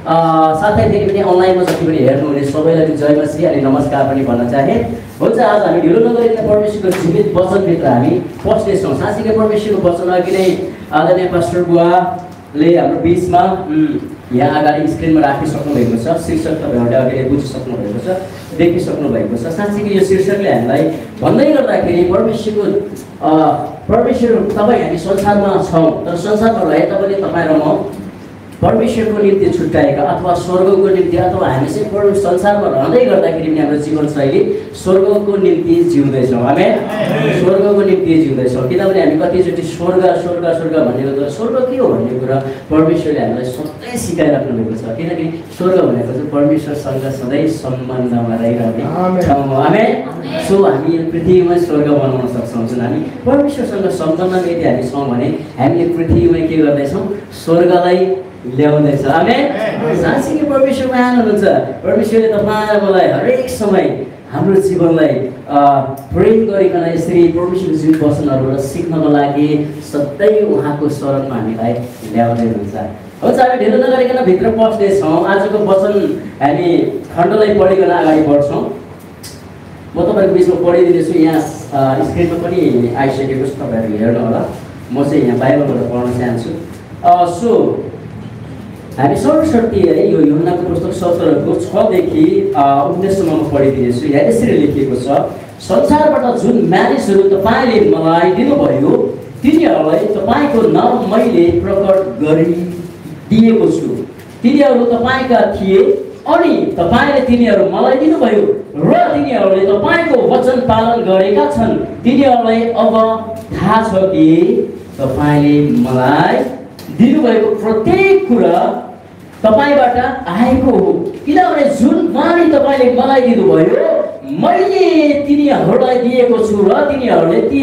साथै फेरि पनि अनलाइनमा जति पनि हेर्नुहुने सबैलाई जय मसीह अनि नमस्कार पनि भन्न चाहे। हुन्छ, आज हामी ढिलो नगरिकन परमेश्वरको जीवित वचनभित्र हामी पस्नेछौँ। साँच्चीकै परमेश्वरको वचन अघि नै आदरणीय पास्टर बुवाले हाम्रो बिचमा यहाँ अगाडि स्क्रिनमा राखिसक्नु भएको छ। शीर्षक तपाईँहरूले अघिले बुझिसक्नु भएको छ, देखिसक्नु भएको छ। साँच्चीकै यो शीर्षकले हामीलाई भन्दै गर्दाखेरि परमेश्वर तपाईँ हामी संसारमा छौँ, तर संसारमा रहे तापनि तपाईँ र म परमेश्वरको निम्ति छुट्याएका अथवा स्वर्गको निम्ति अथवा हामी चाहिँ संसारमा रहँदै गर्दाखेरि पनि हाम्रो जीवनशैली स्वर्गको निम्ति जिउँदैछौँ। हामी स्वर्गको निम्ति जिउँदैछौँ, किनभने हामी कतिचोटि स्वर्ग स्वर्ग स्वर्ग भनेको कुरा स्वर्ग के हो भन्ने कुरा परमेश्वरले हामीलाई सधैँ सिकाइराख्नु भएको छ। किनकि स्वर्ग भनेको चाहिँ परमेश्वरसँग सधैँ सम्बन्धमा रहिरहने ठाउँ हो। हामी सो हामी पृथ्वीमा स्वर्ग बनाउन सक्छौँ। जुन हामी परमेश्वरसँग सम्बन्धमा यदि हामी छौँ भने हामीले पृथ्वीमा के गर्दैछौँ? स्वर्गलाई ल्याउँदैछ। हामी साँच्चीकै परमेश्वर महान हुनुहुन्छ। परमेश्वरले तपाईँ मलाई हरेक समय हाम्रो जीवनलाई प्रेम गरिकन यसरी परमेश्वरको जीवित वचनहरूबाट सिक्नको लागि सधैँ उहाँको शरणमा हामीलाई ल्याउँदै हुनुहुन्छ। हुन्छ, हामी ढिलो नगरिकन भित्र पस्नेछौँ। आजको वचन हामी खण्डलाई पढिकन अगाडि बढ्छौँ। म तपाईँको बिचमा पढिदिनेछु। यहाँ स्क्रिनमा पनि आइसकेको छ, तपाईँहरू हेर्नु होला। म चाहिँ यहाँ बाइबलबाट पढ्न चाहन्छु। सो हामी सर्वशक्ति है यो यूहन्नाको पुस्तक 17को 6 देखि 19सम्म पढिदिनेछु। यहाँ यसरी लेखिएको छ, संसारबाट जुन मानिसहरू तपाईँले मलाई दिनुभयो तिनीहरूलाई तपाईँको नाम मैले प्रकट गरिदिएको छु। तिनीहरू तपाईँका थिए अनि तपाईँले तिनीहरू मलाई दिनुभयो र तिनीहरूले तपाईँको वचन पालन गरेका छन्। तिनीहरूलाई अब थाहा छ कि तपाईँले मलाई दिनुभएको प्रत्येक कुरा तपाईँबाट आएको हो, किनभने जुन वाणी तपाईँले मलाई दिनुभयो मैले तिनीहरूलाई दिएको छु र तिनीहरूले ती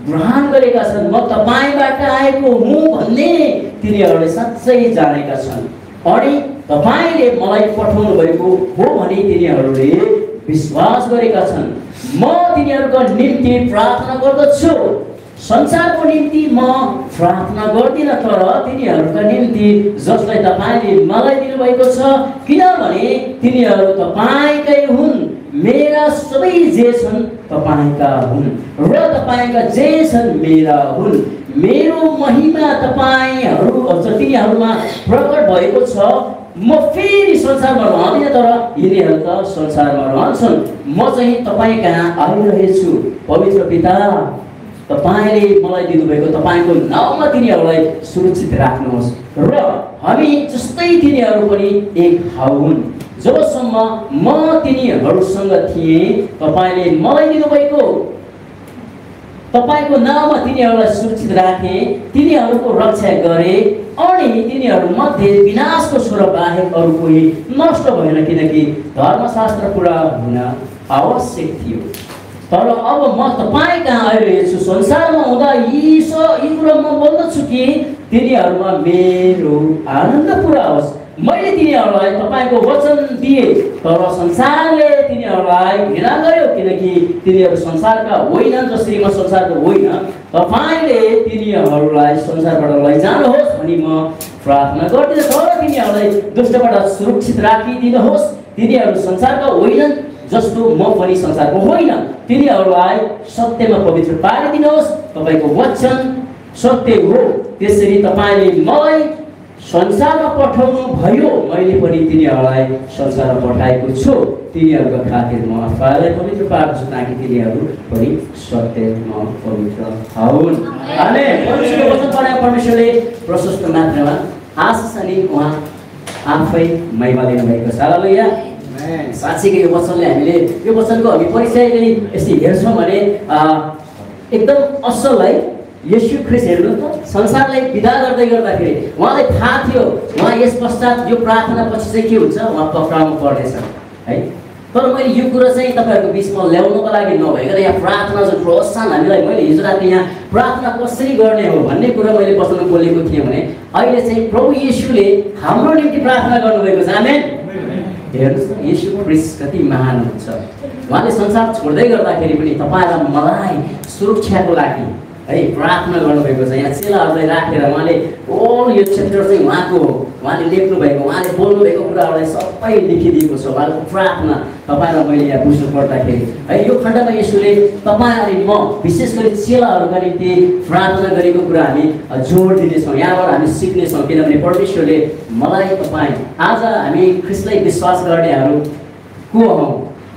ग्रहण गरेका छन्। म तपाईँबाट आएको हुँ भन्ने तिनीहरूले साँच्चै जानेका छन् अनि तपाईँले मलाई पठाउनु भएको हो भने तिनीहरूले विश्वास गरेका छन्। म तिनीहरूको निम्ति प्रार्थना गर्दछु। संसारको निम्ति म प्रार्थना गर्दिनँ, तर तिनीहरूका निम्ति जसलाई तपाईँले मलाई दिनुभएको छ, किनभने तिनीहरू तपाईँकै हुन्। मेरा सबै जे छन् तपाईँका हुन् र तपाईँका जे छन् मेरा हुन्। मेरो महिमा तिनीहरूमा प्रकट भएको छ। म फेरि संसारमा रहँदिनँ, तर यिनीहरू त संसारमा रहन्छन्। म चाहिँ तपाईँ कहाँ आइरहेछु। पवित्र पिता, तपाईँले मलाई दिनुभएको तपाईँको नाउँमा तिनीहरूलाई सुरक्षित राख्नुहोस् र हामी जस्तै तिनीहरू पनि एक ठाउँ हुन्। जबसम्म म तिनीहरूसँग थिएँ तपाईँले मलाई दिनुभएको तपाईँको नाउँमा तिनीहरूलाई सुरक्षित राखेँ, तिनीहरूको रक्षा गरेँ अनि तिनीहरूमध्ये विनाशको स्वर बाहेक अरू कोही नष्ट भएन, किनकि धर्मशास्त्र पुरा हुन आवश्यक थियो। तर अब म तपाईँ कहाँ आइरहेछु। संसारमा हुँदा यी कुरा म बोल्दछु कि तिनीहरूमा मेरो आनन्द पुरा होस्। मैले तिनीहरूलाई तपाईँको वचन दिएँ, तर संसारले तिनीहरूलाई घृणा गर्यो, किनकि तिनीहरू संसारका होइनन् जसरी म संसारको होइन। तपाईँले तिनीहरूलाई संसारबाट लैजानुहोस् भनी म प्रार्थना गर्दिनँ, तर तिनीहरूलाई दुष्टबाट सुरक्षित राखिदिनुहोस्। तिनीहरू संसारका होइनन् जस्तो म पनि संसारको होइन। तिनीहरूलाई सत्यमा पवित्र पारिदिनुहोस्। तपाईँको वचन सत्य हो। त्यसरी तपाईँले मलाई संसारमा पठाउनु भयो, मैले पनि तिनीहरूलाई संसारमा पठाएको छु। तिनीहरूको खातिर म आफैलाई पवित्र पार्छु ताकि तिनीहरू पनि सत्यमा पवित्र हुन्। आमेन। परमेश्वरको वचन पढाए परमेश्वरले प्रशस्त मात्रामा आशिष अनि उहाँ आफै महिमा दिनुभएको छ। हालेलुया। साँच्चीकै यो वचनले हामीले यो वचनको हामी परिचय यदि यसरी हेर्छौँ भने एकदम असल है। येशू ख्रीष्ट हेर्नु त संसारलाई विदा गर्दाखेरि उहाँलाई थाहा थियो उहाँ यस पश्चात यो प्रार्थना पछि चाहिँ के हुन्छ, उहाँ पक्राउनु पर्नेछ है। तर मैले यो कुरा चाहिँ तपाईँहरूको बिचमा ल्याउनको लागि नभएको यहाँ प्रार्थना जो प्रोत्साहन हामीलाई मैले हिजो राति यहाँ प्रार्थना कसरी गर्ने हो भन्ने कुरा मैले वचन बोलेको थिएँ भने अहिले चाहिँ प्रभु येशूले हाम्रो निम्ति प्रार्थना गर्नुभएको छ। आमेन। हेर्नुहोस् न येशू ख्रीष्ट कति महान हुन्छ। उहाँले संसार छोड्दै गर्दाखेरि पनि तपाईँ र मलाई सुरक्षाको लागि है प्रार्थना गर्नुभएको छ। यहाँ चेलाहरूलाई राखेर उहाँले ओल यो च्याप्टर चाहिँ उहाँको उहाँले लेख्नुभएको उहाँले बोल्नुभएको कुराहरूलाई सबै लेखिदिएको छ। उहाँको प्रार्थना तपाईँ र मैले यहाँ बुझ्नु पर्दाखेरि है यो खण्डमा यसोले तपाईँ अनि म विशेष गरी चेलाहरूका निम्ति प्रार्थना गरेको कुरा हामी जोड दिनेछौँ। यहाँबाट हामी सिक्नेछौँ किनभने परमेश्वरले मलाई तपाईँ आज हामी ख्रीष्टलाई विश्वास गर्नेहरू को हौँ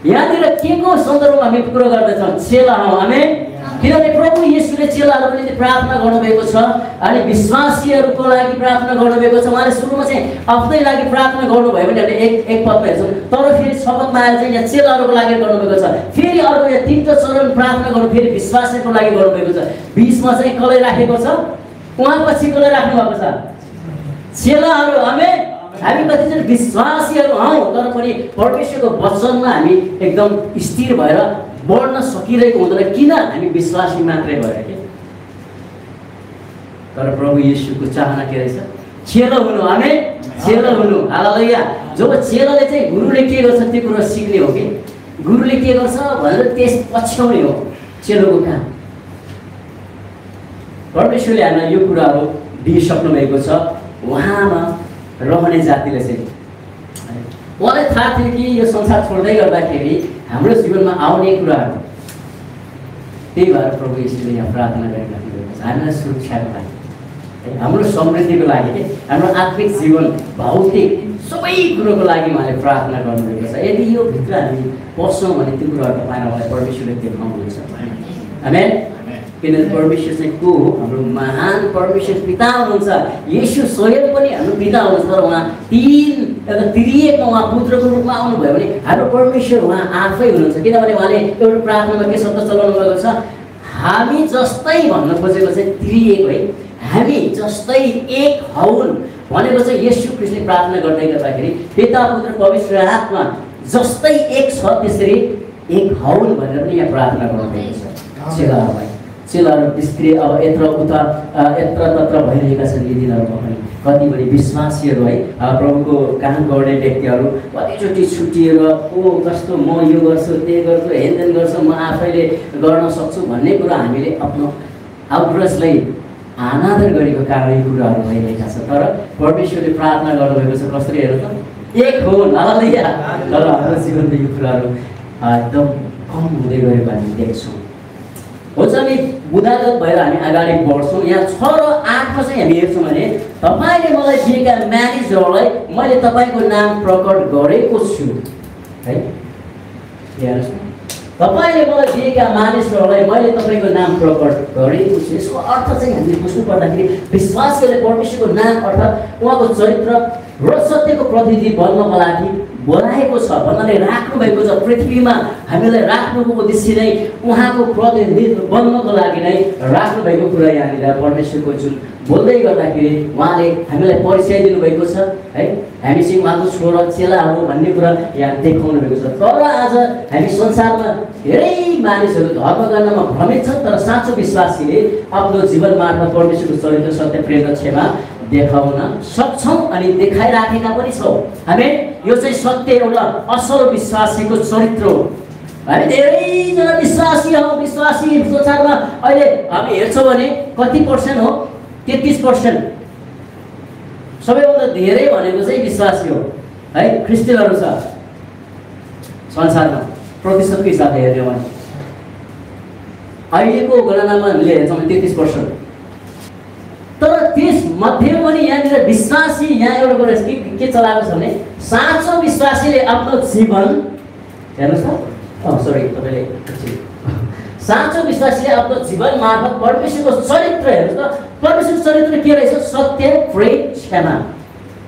यहाँनिर के को सन्दर्भमा हामी कुरो गर्दैछौँ चेला हौँ हामी किनभने प्रभु येशूले चेलाहरूको निम्ति प्रार्थना गर्नुभएको छ अनि विश्वासीहरूको लागि प्रार्थना गर्नुभएको छ। उहाँले सुरुमा चाहिँ आफ्नै लागि प्रार्थना गर्नुभयो भने हामीले एक पदमा हेर्छौँ तर फेरि शपथमा आएर चाहिँ यहाँ चेलाहरूको लागि गर्नुभएको छ। फेरि अर्को यहाँ तीनवटा चरण प्रार्थना गर्नु फेरि विश्वासीको लागि गर्नुभएको छ। बिचमा चाहिँ कसलाई राखेको छ उहाँ पछि कसलाई राख्नु भएको छ चेलाहरू हामी कतिजना विश्वासीहरू हौँ तर पनि परमेश्वरको वचनमा हामी एकदम स्थिर भएर बढ्न सकिरहेको हुँदैन किन हामी विश्वासी मात्रै भएर के तर प्रभु येशूको चाहना के रहेछ चेला हुनु हामी चेला हुनु हालेलुया। जब चेलाले चाहिँ गुरुले के गर्छ त्यो कुरा सिक्ने हो कि गुरुले के गर्छ भनेर त्यस पछ्याउने हो चेलोको काम। परमेश्वरले हामीलाई यो कुराहरू दिइसक्नु भएको छ। उहाँमा रहने जातिले चाहिँ उहाँलाई थाहा थियो कि यो संसार छोड्दै गर्दाखेरि हाम्रो जीवनमा आउने कुराहरू त्यही भएर प्रभु येशूले यहाँ प्रार्थना गरिराख्नु भएको छ हामीलाई सुरक्षाको लागि हाम्रो समृद्धिको लागि के हाम्रो आत्मिक जीवन भौतिक सबै कुरोको लागि उहाँले प्रार्थना गर्नुभएको छ। यदि यो भित्र हामी पस्छौँ भने त्यो कुराहरू तपाईँलाई मलाई परमेश्वरले देखाउनुहुन्छ आमेन। किनभने परमेश्वर चाहिँ को हो हाम्रो महान परमेश्वर पिता हुनुहुन्छ। येशू स्वयं पनि हाम्रो पिता हुनुहुन्छ तर उहाँ त्रिएकमा उहाँ पुत्रको रूपमा आउनुभयो भने हाम्रो परमेश्वर उहाँ आफै हुनुहुन्छ किनभने उहाँले एउटा प्रार्थनामा के शब्द चलाउनु भएको छ हामी जस्तै भन्न खोजेको चाहिँ त्रिएक है हामी जस्तै एक हौन् भनेको चाहिँ येशू ख्रीष्टले प्रार्थना गर्दै गर्दाखेरि पिता पुत्र पवित्र आत्मा जस्तै एक छ त्यसरी एक हौन् भनेर पनि यहाँ प्रार्थना गर्नुभएको छ। चेलाहरू बिस्क्रिए अब यत्र उता यत्र तत्र भइरहेका छन् यी दिनहरूमा पनि कति बढी विश्वासीहरू है प्रभुको काम गर्ने व्यक्तिहरू कतिचोटि छुट्टिएर ओ कस्तो म यो गर्छु त्यो गर्छु हेनदेन गर्छु म आफैले गर्न सक्छु भन्ने कुरा हामीले आफ्नो आउटरसलाई अनादर गरेको कारण यी कुराहरू भइरहेका छन्। तर परमेश्वरले प्रार्थना गर्नुभएको छ कसरी हेर्नु त एक हो हालेलुया। तर हाम्रो जीवनमा यो कुराहरू एकदम कम हुँदै गएको हामी देख्छौँ। हुन्छ नि बुदागत भएर हामी अगाडि बढ्छौँ। यहाँ 6 र 8मा चाहिँ हामी हेर्छौँ भने तपाईँले मलाई दिएका मानिसहरूलाई मैले तपाईँको नाम प्रकट गरेको छु है हेर्नुहोस् न तपाईँले मलाई दिएका मानिसहरूलाई मैले तपाईँको नाम प्रकट गरेको छु। यसको अर्थ चाहिँ हामीले बुझ्नु पर्दाखेरि विश्वास गरेर परमेश्वरको नाम अर्थात् उहाँको चरित्र र सत्यको प्रतिनिधि बन्नको लागि बोलाएको छ भन्नाले राख्नु भएको छ। पृथ्वीमा हामीलाई राख्नुको उद्देश्य नै उहाँको प्रतिनिधित्व बन्नको लागि नै राख्नु भएको कुरा यहाँनिर परमेश्वरको जुन बोल्दै गर्दाखेरि उहाँले हामीलाई परिचय दिनुभएको छ है हामी चाहिँ उहाँको छोरा चेला हो भन्ने कुरा यहाँ देखाउनु भएको छ। तर आज हामी संसारमा धेरै मानिसहरू धर्म गर्नमा भ्रमित छन् तर साँचो विश्वासीले आफ्नो जीवन मार्फत परमेश्वरको चरित्र सत्य प्रेम र क्षमा देखाउन सक्छौँ अनि देखाइराखेका पनि छौँ हामी। यो चाहिँ सत्य एउटा असल विश्वासीको चरित्र हो। हामी धेरैजना विश्वासी हौँ विश्वासी संसारमा अहिले हामी हेर्छौँ भने कति पर्सेन्ट हो 33%। सबैभन्दा धेरै भनेको चाहिँ विश्वासी हो है क्रिस्चियनहरू छ संसारमा प्रतिशतको हिसाबले हेर्यो भने अहिलेको गणनामा हामीले हेर्छौँ 33%। तर त्यस मध्ये पनि यहाँनिर विश्वासी यहाँ एउटा कुरा के चलाएको छ भने साँचो विश्वासीले आफ्नो जीवन हेर्नुहोस् त सरी तपाईँले साँचो विश्वासीले आफ्नो जीवन मार्फत परमेश्वरको चरित्र हेर्नुहोस् त परमेश्वरको चरित्र के रहेछ सत्य प्रेम क्षमा।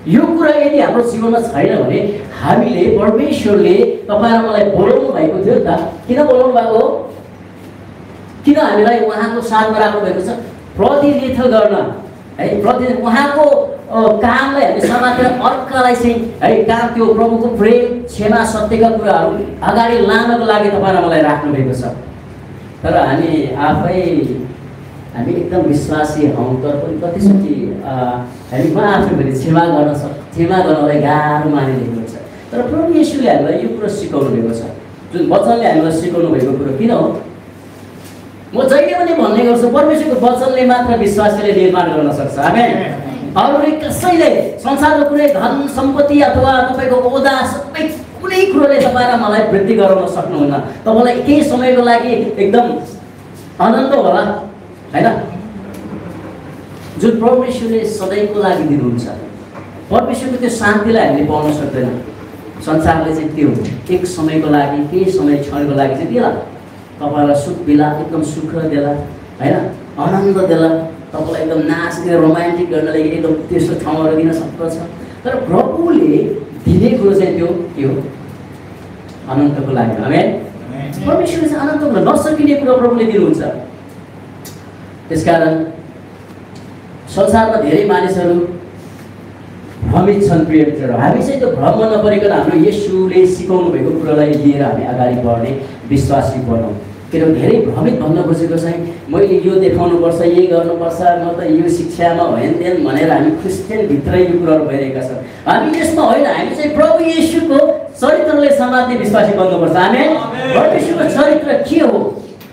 यो कुरा यदि हाम्रो जीवनमा छैन भने हामीले परमेश्वरले तपाईँ र मलाई बोलाउनु भएको थियो नि त किन बोलाउनु भएको हो किन हामीलाई उहाँको साथमा राख्नु भएको छ प्रतिनिधित्व गर्न है प्रतिनिधित्व उहाँको कामलाई हामी समातेर अर्कालाई चाहिँ है काम त्यो प्रभुको प्रेम क्षमा सत्यका कुराहरू अगाडि लानको लागि तपाईँ र मलाई राख्नु भएको छ। तर हामी एकदम विश्वासी हौँ तर पनि कतिचोटि हामी आफै पनि क्षमा गर्नलाई गाह्रो मानिरहेको छ। तर प्रभु येशूले हामीलाई यो कुरो सिकाउनु भएको छ जुन वचनले हामीलाई सिकाउनु भएको कुरो किन हो म जहिले पनि भन्ने गर्छु परमेश्वरको वचनले मात्र विश्वासीले निर्माण गर्न सक्छ आमेन। अरूले कसैले संसारको कुनै धन सम्पत्ति अथवा तपाईँको ओदा सबै कुनै कुरोले तपाईँ र मलाई वृद्धि गराउन सक्नुहुन्न। तपाईँलाई केही समयको लागि एकदम आनन्द होला हैन, जुन परमेश्वरले सधैँको लागि दिनुहुन्छ। परमेश्वरको त्यो शान्तिलाई हामीले पाउन सक्दैन। संसारले चाहिँ त्यो एक समयको लागि केही समय क्षणको लागि चाहिँ दिला, तपाईँलाई सुख दिला, एकदम सुख देला हैन, आनन्द देला, तपाईँलाई एकदम नाच्ने रोमान्टिक गर्नलाई एकदम त्यस्तो ठाउँहरू दिन सक्दछ। तर प्रभुले दिने कुरो चाहिँ त्यो के हो? अनन्तको लागि। आमेन। परमेश्वरले चाहिँ अनन्तको नसकिने कुरो प्रभुले दिनुहुन्छ। त्यसकारण संसारमा धेरै मानिसहरू भ्रमित छन्। प्रिय मित्रहरू, हामी चाहिँ त्यो भ्रममा नपरिकन हाम्रो येशूले सिकाउनु भएको कुरालाई लिएर हामी अगाडि बढ्ने विश्वासी बनौँ। किनभने धेरै भ्रमित भन्न खोजेको चाहिँ मैले यो देखाउनुपर्छ, यही गर्नुपर्छ, म त यो शिक्षामा हेनदेन भनेर हामी क्रिस्चियनभित्रै यो कुराहरू भइरहेका छन्। हामी यसमा होइन, हामी चाहिँ प्रभु येशूको चरित्रले समात्ने विश्वासी बन्नुपर्छ। आमेन। परमेश्वरको चरित्र के हो?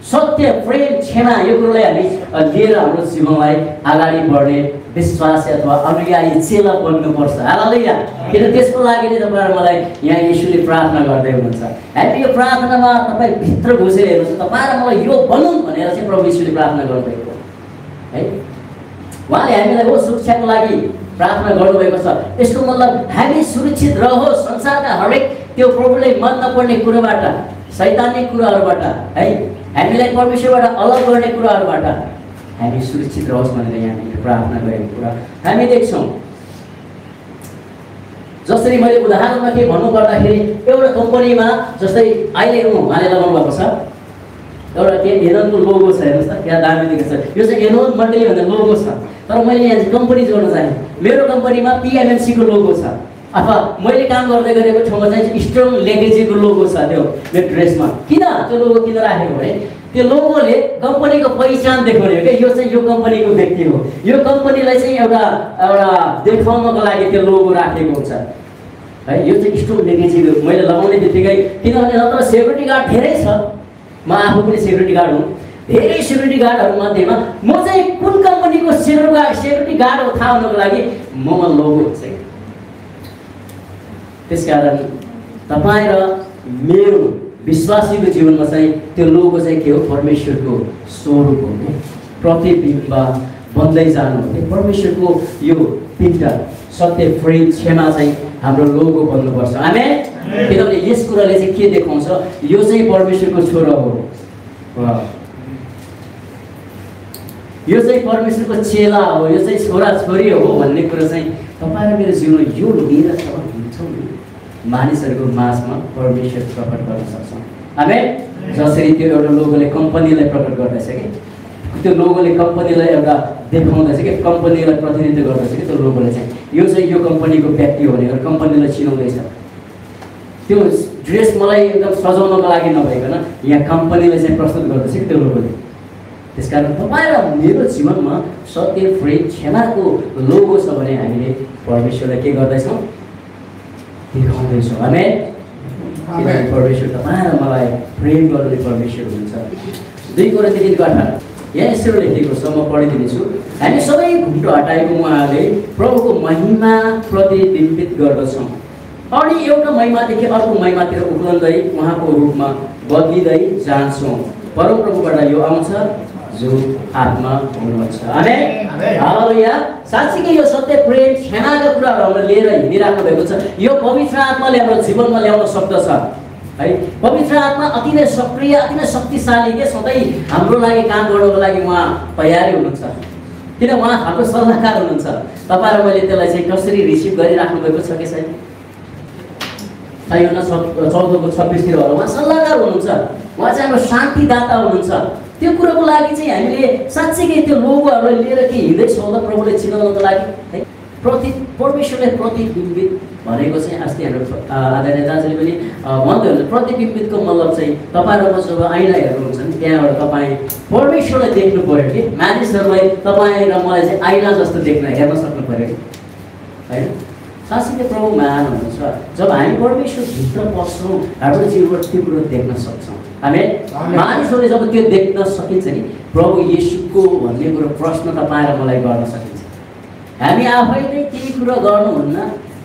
सत्य, प्रेम, क्षमा, यो कुरोलाई हामी लिएर हाम्रो जीवनलाई अगाडि बढ्ने विश्वासी अथवा अनुयायी चेला बन्नुपर्छ। हालेलुया। किन त्यसको लागि नै तपाईँ मलाई यहाँ येशूले प्रार्थना गर्दै हुनुहुन्छ। हामी यो प्रार्थनामा तपाईँ भित्र घुसेर हेर्नुहोस्, तपाईँ र मलाई यो बनौँ भनेर चाहिँ प्रभु येशूले प्रार्थना गर्नुभएको है। उहाँले हामीलाई हो सुरक्षाको लागि प्रार्थना गर्नुभएको छ। यसको मतलब हामी सुरक्षित रहोस् संसारका हरेक त्यो प्रभुले मन नपर्ने कुरोबाट, शैतानिक कुराहरूबाट है, हामीलाई परमेश्वरबाट अलग गर्ने कुराहरूबाट हामी सुरक्षित रहोस् भनेर यहाँ प्रार्थना गरेको कुरा हामी देख्छौँ। जसरी मैले उदाहरणमा के भन्नु पर्दाखेरि एउटा कम्पनीमा जस्तै अहिले उहाँले लगाउनु भएको छ एउटा के एनोनको लोगो छ। हेर्नुहोस् त क्या दामी देखेको छ। यो चाहिँ एनोन मण्डली भन्ने लोगो छ। तर मैले यहाँ कम्पनी जोड्न चाहेँ। मेरो कम्पनीमा पिएमएमसीको लोगो छ, अथवा मैले काम गर्दै गरेको ठाउँमा चाहिँ स्ट्रङ लेगेसीको लोगो छ त्यो मेरो ड्रेसमा। किन त्यो लोगो किन राखेको भने त्यो लोगोले कम्पनीको पहिचान देखाउने हो क्या। यो चाहिँ यो कम्पनीको व्यक्ति हो, यो कम्पनीलाई चाहिँ एउटा देखाउनको लागि त्यो लोगो राखेको हुन्छ है। यो चाहिँ स्ट्रङ लेगेसीको मैले लगाउने बित्तिकै, किनभने नत्र सेक्युरिटी गार्ड धेरै छ, म आफू पनि सेक्युरिटी गार्ड हुँ। धेरै सेक्युरिटी गार्डहरू मध्येमा म चाहिँ कुन कम्पनीको सेक्युरिटी गार्ड हो थाहा हुनको लागि ममा लोगो हुन्छ। त्यसकारण तपाईँ र मेरो विश्वासीको जीवनमा चाहिँ त्यो लोगो चाहिँ के हो? परमेश्वरको स्वरूप हो, प्रतिबिम्ब बन्दै जानु हो। परमेश्वरको यो तिनवटा सत्य, प्रेम, क्षमा चाहिँ हाम्रो लोगो बन्नुपर्छ। आमेन। किनभने यस कुराले चाहिँ के देखाउँछ? यो चाहिँ परमेश्वरको छोरा हो, यो चाहिँ परमेश्वरको चेला हो, यो चाहिँ छोरा छोरी हो भन्ने कुरा चाहिँ तपाईँ र मेरो जीवनमा यो लिएर हुन्छौँ मानिसहरूको माझमा परमेश्वर प्रकट गर्न सक्छौँ। आमेन। जसरी त्यो एउटा लोगोले कम्पनीलाई प्रकट गर्दैछ कि, त्यो लोगोले कम्पनीलाई एउटा देखाउँदैछ कि, कम्पनीलाई प्रतिनिधित्व गर्दैछ कि, त्यो लोगोले चाहिँ यो कम्पनीको व्यक्ति हो भनेर कम्पनीलाई चिनाउँदैछ। त्यो ड्रेस मलाई एकदम सजाउनको लागि नभइकन यहाँ कम्पनीलाई चाहिँ प्रस्तुत गर्दैछ कि त्यो लोगोले। त्यसकारण तपाईँ र मेरो जीवनमा सत्य, प्रेम, क्षमाको लोगो छ भने हामीले परमेश्वरलाई के गर्दैछौँ? देखाउँदैछौँ। आमेन। किनभने परमेश्वर तपाईँ र मलाई प्रेम गर्ने परमेश्वर हुनुहुन्छ। 2 कोरिन्थी 3:18 यहाँ यसरी लेखेको छ, म पढिदिनेछु। हामी सबै घुम्टो हटाएको उहाँले प्रभुको महिमा प्रतिबिम्बित गर्दछौँ अनि एउटा महिमादेखि अर्को महिमातिर उक्लँदै उहाँको रूपमा बदलिँदै जान्छौँ। परमप्रभुबाट यो आउँछ जो आत्मा हुनुहुन्छ। आमेन। हालेलुया। साँच्चीकै यो सत्य, प्रेम, क्षमाका कुराहरू हामीले लिएर हिँडिराख्नु भएको छ। यो पवित्र आत्माले हाम्रो जीवनमा ल्याउन सक्दछ है। पवित्र आत्मा अति नै सक्रिय, अति नै शक्तिशाली के सधैँ हाम्रो लागि काम गर्नको लागि उहाँ तयारी हुनुहुन्छ। किन? उहाँ हाम्रो सल्लाहकार हुनुहुन्छ। तपाईँ र मैले त्यसलाई चाहिँ कसरी रिसिभ गरिराख्नु भएको छ कि छैन? योहन्ना 14:26 होला उहाँ सल्लाहकार हुनुहुन्छ। उहाँ चाहिँ हाम्रो शान्तिदाता हुनुहुन्छ। त्यो कुरोको लागि चाहिँ हामीले साँच्चीकै त्यो लोगोहरूलाई लिएर के हिँड्दैछौँ होला प्रभुले चिनाउनको लागि है। परमेश्वरले प्रतिबिम्बित भनेको चाहिँ अस्ति हाम्रो आदरणीय दाजुले पनि भन्दै हुनुहुन्छ। प्रतिबिम्बितको मतलब चाहिँ तपाईँ र म जब ऐना हेर्नुहुन्छ नि त्यहाँबाट तपाईँ परमेश्वरलाई देख्नु पऱ्यो कि मानिसहरूलाई तपाईँ र मलाई चाहिँ ऐना जस्तो हेर्न सक्नु पऱ्यो कि होइन। साँच्चीकै प्रभु महान हुनुहुन्छ। जब हामी परमेश्वरभित्र पस्छौँ हाम्रो जीवनबाट त्यो कुरो देख्न सक्छौँ। आमेन। मानिसहरूले जब त्यो देख्न सकिन्छ नि प्रभु येशूको भन्ने कुरो प्रश्न तपाईँ र मलाई गर्न सकिन्छ। हामी आफैले केही कुरा गर्नुहुन्न।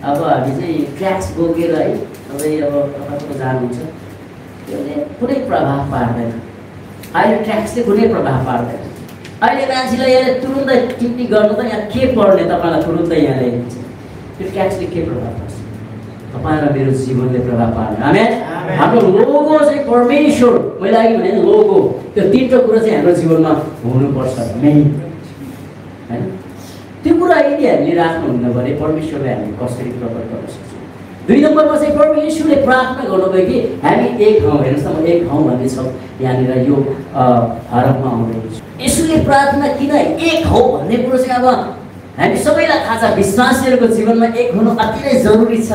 अब हामी चाहिँ ट्याक्स बोकेर है तपाईँ अब कता जानुहुन्छ त्यसले कुनै प्रभाव पार्दैन। अहिले ट्याक्सले कुनै प्रभाव पार्दैन। अहिले मान्छेलाई यहाँ तुरुन्तै टिप्टी गर्नु त यहाँ के पर्ने तपाईँलाई तुरुन्तै यहाँ ल्याइदिन्छ। त्यो ट्याक्सले के प्रभाव पार्छ? तपाईँ र मेरो जीवनले प्रभाव पार्दैन। आमेन। हाम्रो लोगो चाहिँ परमेश्वर, मैले अघि भने लोगो, त्यो तिनवटा कुरा चाहिँ हाम्रो जीवनमा हुनुपर्छ मेन, होइन? त्यो कुरा यदि हामीले राख्नुहुन्न भने परमेश्वरले हामी कसरी प्रकट गर्न सक्छौँ? 2 नम्बरमा चाहिँ परमेश्वरले प्रार्थना गर्नुभयो कि हामी एक हौँ। हेर्नुहोस् न, म एक हौँ भन्ने छ यहाँनिर यो हरफमा आउँदैछ। यसोले प्रार्थना किन एक हौ भन्ने कुरो चाहिँ अब हामी सबैलाई थाहा छ। विश्वासीहरूको जीवनमा एक हुनु अति नै जरुरी छ।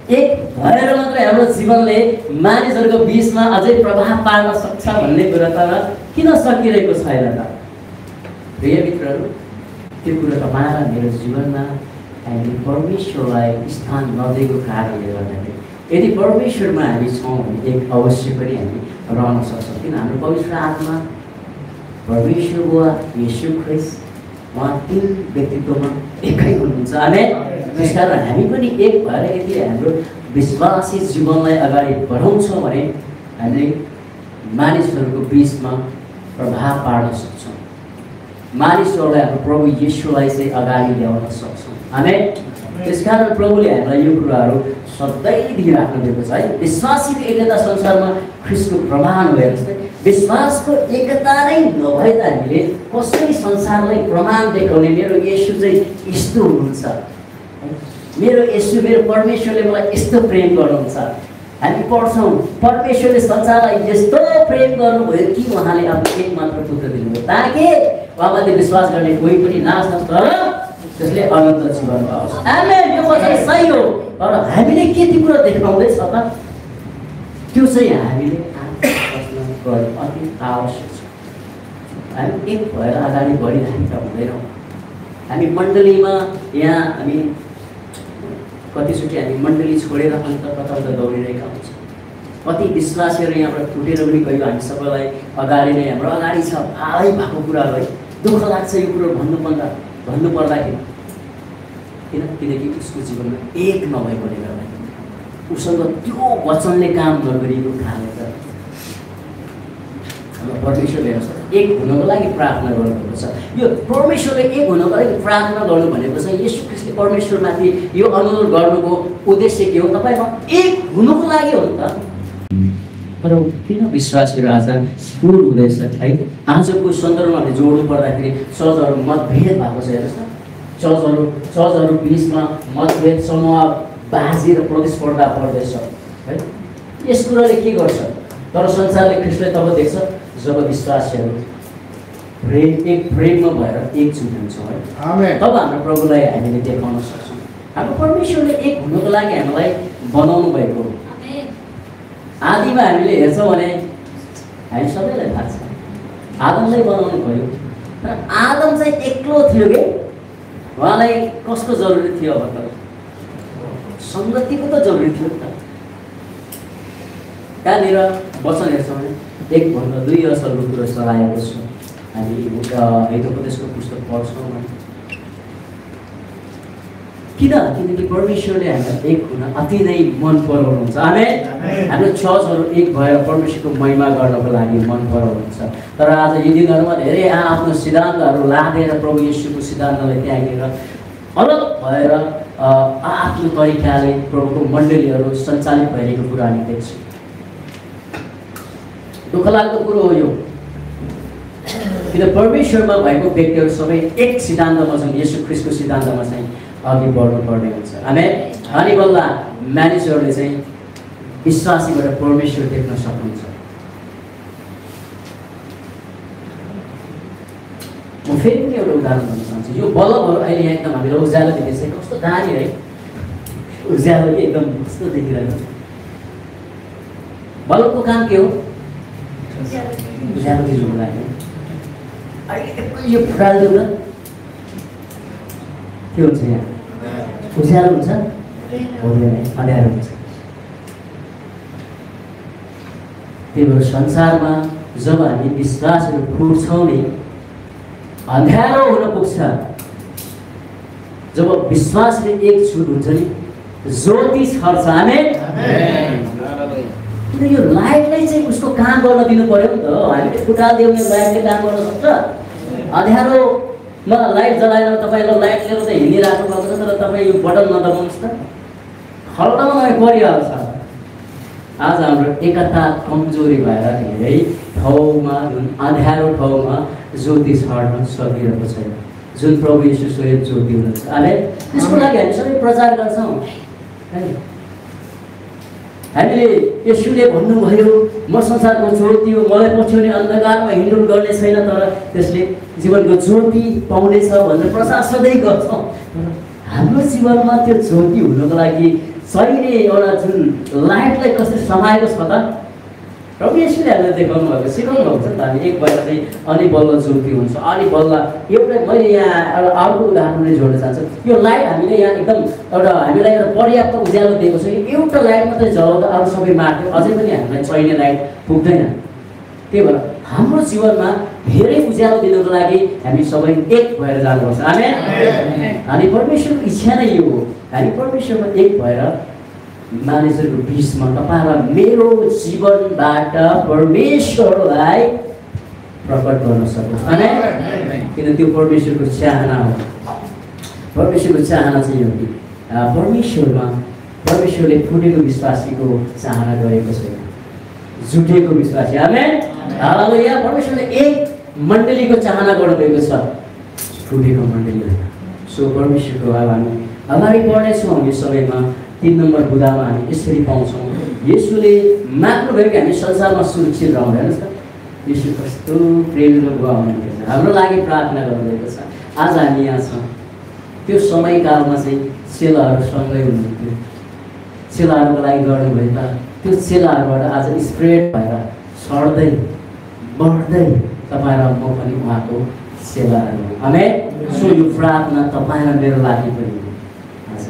एक भएर मात्रै हाम्रो जीवनले मानिसहरूको बिचमा अझै प्रभाव पार्न सक्छ भन्ने कुरा तर किन सकिरहेको छैन त? प्रिय मित्रहरू, त्यो कुरा तपाईँ र मेरो जीवनमा हामीले परमेश्वरलाई स्थान नदिएको कारणले गर्दाखेरि, यदि परमेश्वरमा हामी छौँ भने एक अवश्य पनि हामी रहन सक्छौँ। किन? हाम्रो पवित्र आत्मा, परमेश्वर बुवा, येशू ख्रिस्ट, उहाँ 3 व्यक्तित्वमा एकै हुनुहुन्छ। आमेन। त्यसकारण हामी पनि एक भएर यदि हाम्रो विश्वासी जीवनलाई अगाडि बढाउँछौँ भने हामीले मानिसहरूको बिचमा प्रभाव पार्न सक्छौँ। मानिसहरूलाई हाम्रो प्रभु येशूलाई चाहिँ अगाडि ल्याउन सक्छौँ। आमेन। त्यसकारण प्रभुले हामीलाई यो कुराहरू सधैँ दिइराख्नु दिएको छ है। विश्वासीको एकता संसारमा ख्रिस्टको प्रमाण हो। हेर्नुहोस् न, विश्वासको एकता नै नभए त हामीले कसरी संसारलाई प्रमाण देखाउने? मेरो येशू चाहिँ यस्तो हुनुहुन्छ, मेरो येशू, मेरो परमेश्वरले मलाई यस्तो प्रेम गर्नुहुन्छ। हामी पढ्छौँ परमेश्वरले संसारलाई यस्तो प्रेम गर्नुभयो कि उहाँले आफ्नो एकमात्र पुत्र दिनुभयो ताकि उहाँमाथि विश्वास गर्ने कोही पनि नाश नहोस् तर त्यसले अनन्त जीवन पाओस्। आमेन। यो वचन सही हो। तर हामीले के ती कुरा देखाउँदैछ त? त्यो चाहिँ हामीले गर्नु अति आवश्यक छ। हामी एक भएर अगाडि बढिरहेका हुँदैनौँ। हामी मण्डलीमा यहाँ हामी कतिचोटि हामी मण्डली छोडेर अन्त कता दौडिरहेका हुन्छौँ। कति विश्वासीहरू यहाँबाट छुटेर पनि गयो। हामी सबैलाई अगाडि नै हाम्रो अगाडि छ भाइ भएको कुरालाई दुःख लाग्छ यो कुरो भन्नुपर्दाखेरि। किनकि उसको जीवनमा एक नभएकोले गर्दाखेरि उसँग त्यो वचनले काम नगरिएको कारणले गर्दा हाम्रो परमेश्वरले एक हुनको लागि प्रार्थना गर्नुभएको छ। यो परमेश्वरले एक हुनको लागि प्रार्थना गर्नु भनेको चाहिँ येशू ख्रिस्टले परमेश्वरमाथि यो अनुरोध गर्नुको उद्देश्य के हो? तपाईँमा एक हुनुको लागि हो नि त। तर किन विश्वासीहरू आज दूर हुँदैछ है? आजको सन्दर्भमा हामीले जोड्नु पर्दाखेरि चर्चहरू मतभेद भएको छ। हेर्नुहोस् न, चर्चहरू बिचमा मतभेद, समूह बाजी र प्रतिस्पर्धा पर्दैछ है। यस कुराले के गर्छ? तर संसारले ख्रिस्टलाई तब देख्छ जब विश्वासीहरू एक प्रेममा भएर एकजुट हुन्छौँ है। तब हाम्रो प्रभुलाई हामीले देखाउन सक्छौँ। हाम्रो परमेश्वरले एक हुनुको लागि हामीलाई बनाउनु भएको हो। आदिमा हामीले हेर्छौँ भने हामी सबैलाई थाहा छ आदमलाई बनाउनु भयो। तर आदम चाहिँ एक्लो थियो कि उहाँलाई कसको जरुरी थियो? अब त सङ्गतिको त जरुरी थियो नि त। कहाँनिर वचन हेर्छौँ भने 1:2 असल कुरो चलाएको छ। हामी हितोपदेशको पुस्तक पढ्छौँ भने किनकि परमेश्वरले हामीलाई एक हुन अति नै मन पराउनुहुन्छ। आमेन। हाम्रो चर्चहरू एक भएर परमेश्वरको महिमा गर्नको लागि मन पराउनुहुन्छ। तर आज यी दिनहरूमा धेरै आफ्नो सिद्धान्तहरू लादेर प्रभु येशूको सिद्धान्तलाई त्यागेर अलग भएर आफ्नो तरिकाले प्रभुको मण्डलीहरू सञ्चालित भइरहेको कुरा हामी देख्छौँ। दुःखलाग्दो कुरो हो यो। किन परमेश्वरमा भएको व्यक्तिहरू सबै एक सिद्धान्तमा छन्, येशू ख्रिस्टको सिद्धान्तमा चाहिँ अघि बढ्नुपर्ने हुन्छ। आमेन। अनि बल्ल मानिसहरूले चाहिँ विश्वासीबाट परमेश्वर देख्न सक्नुहुन्छ। म फेरि पनि एउटा उदाहरण भन्न चाहन्छु। यो बल्बहरू अहिले यहाँ एकदम हामीलाई उज्यालो देखेको छ। कस्तो दामी है, उज्यालो कि एकदम कस्तो देखिरहेको छ। बल्बको काम के हो? उज्यालो दिनुको लागि। अहिले यो फुटाल्दिउँ न के हुन्छ? यहाँ उज्यालो हुन्छ, अँध्यारो हुन्छ। त्यही भएर संसारमा जब हामी विश्वासहरू फुट्छौँ नि अँध्यारो हुन पुग्छ। जब विश्वासले एक छुट हुन्छ नि ज्योति छर्छ। आमेन। किन यो लाइटलाई चाहिँ उसको काम गर्न दिनु पर्यो नि त। हामीले खुट्टा दियो भने लाइटले काम गर्न सक्छ? अँध्यारोमा लाइट जलाएर तपाईँलाई लाइट लिएर त हिँडिराख्नु भएको छ, तर तपाईँ यो बटन नदबाउनुहोस् त खल्टामा परिहाल्छ। आज हाम्रो एकता कमजोरी भएर धेरै ठाउँमा जुन अँध्यारो ठाउँमा ज्योति छर्न सकिरहेको छैन, जुन प्रभु येशू स्वयं ज्योति हुनुहुन्छ। आमेन। त्यसको लागि हामी सबै प्रचार गर्छौँ। हामीले येशूले भन्नुभयो म संसारको ज्योति हो, मलाई पछ्याउने अन्धकारमा हिँडुल गर्ने छैन, तर त्यसले जीवनको ज्योति पाउनेछ भनेर प्रचार सधैँ गर्छौँ। हाम्रो जीवनमा त्यो ज्योति हुनको लागि चाहिने एउटा जुन लाइटलाई कसरी समाएको छ त प्रभु येशूले हामीलाई देखाउनु भएको सिकाउनु भएको छ नि त। हामी एक भएर चाहिँ अनि बल्ल ज्योति हुन्छ, अनि बल्ल एउटै। मैले यहाँ एउटा अर्को उदाहरणले जोड्न चाहन्छु। यो लाइट हामीले यहाँ एकदम एउटा हामीलाई एउटा पर्याप्त उज्यालो दिएको छ। एउटा लाइट मात्रै जलाउँदा अरू सबै मार्थ्यो, अझै पनि हामीलाई चाहिने लाइट पुग्दैन। त्यही भएर हाम्रो जीवनमा धेरै उज्यालो दिनको लागि हामी सबै एक भएर जानुपर्छ। आमेन। अनि परमेश्वरको इच्छा नै यो हो, हामी परमेश्वरमा एक भएर मानिसहरूको बिचमा तपाईँ र मेरो जीवनबाट परमेश्वरलाई प्रकट गर्न सकोस्। आमेन। किन त्यो परमेश्वरको चाहना हो। परमेश्वरको चाहना चाहिँ यो कि परमेश्वरले फुटेको विश्वासीको चाहना गरेको छैन, जुटेको विश्वासी। आमेन। हालेलुया। परमेश्वरले एक मण्डलीको चाहना गर्नुभएको छ, फुटेको मण्डली होइन। सो परमेश्वरको अब हामी अगाडि बढ्नेछौँ। यो सबैमा 3 नम्बर बुदामा हामी यसरी पाउँछौँ, येशूले माग्नुभयो कि हामी संसारमा सुरक्षित रहौँ। हेर्नुहोस् त येशू कस्तो प्रेमको बुवा हुनुहुन्थ्यो, हाम्रो लागि प्रार्थना गर्नुभएको छ। आज हामी यहाँ छौँ। त्यो समयकालमा चाहिँ चेलाहरू सँगै हुनुहुन्थ्यो, चेलाहरूको लागि गर्नुभयो त त्यो चेलाहरूबाट आज स्प्रेड भएर सर्दै बढ्दै तपाईँ र म पनि उहाँको चेलाहरू हौँ। आमेन। सो यो प्रार्थना तपाईँ र मेरो लागि पनि हो। आज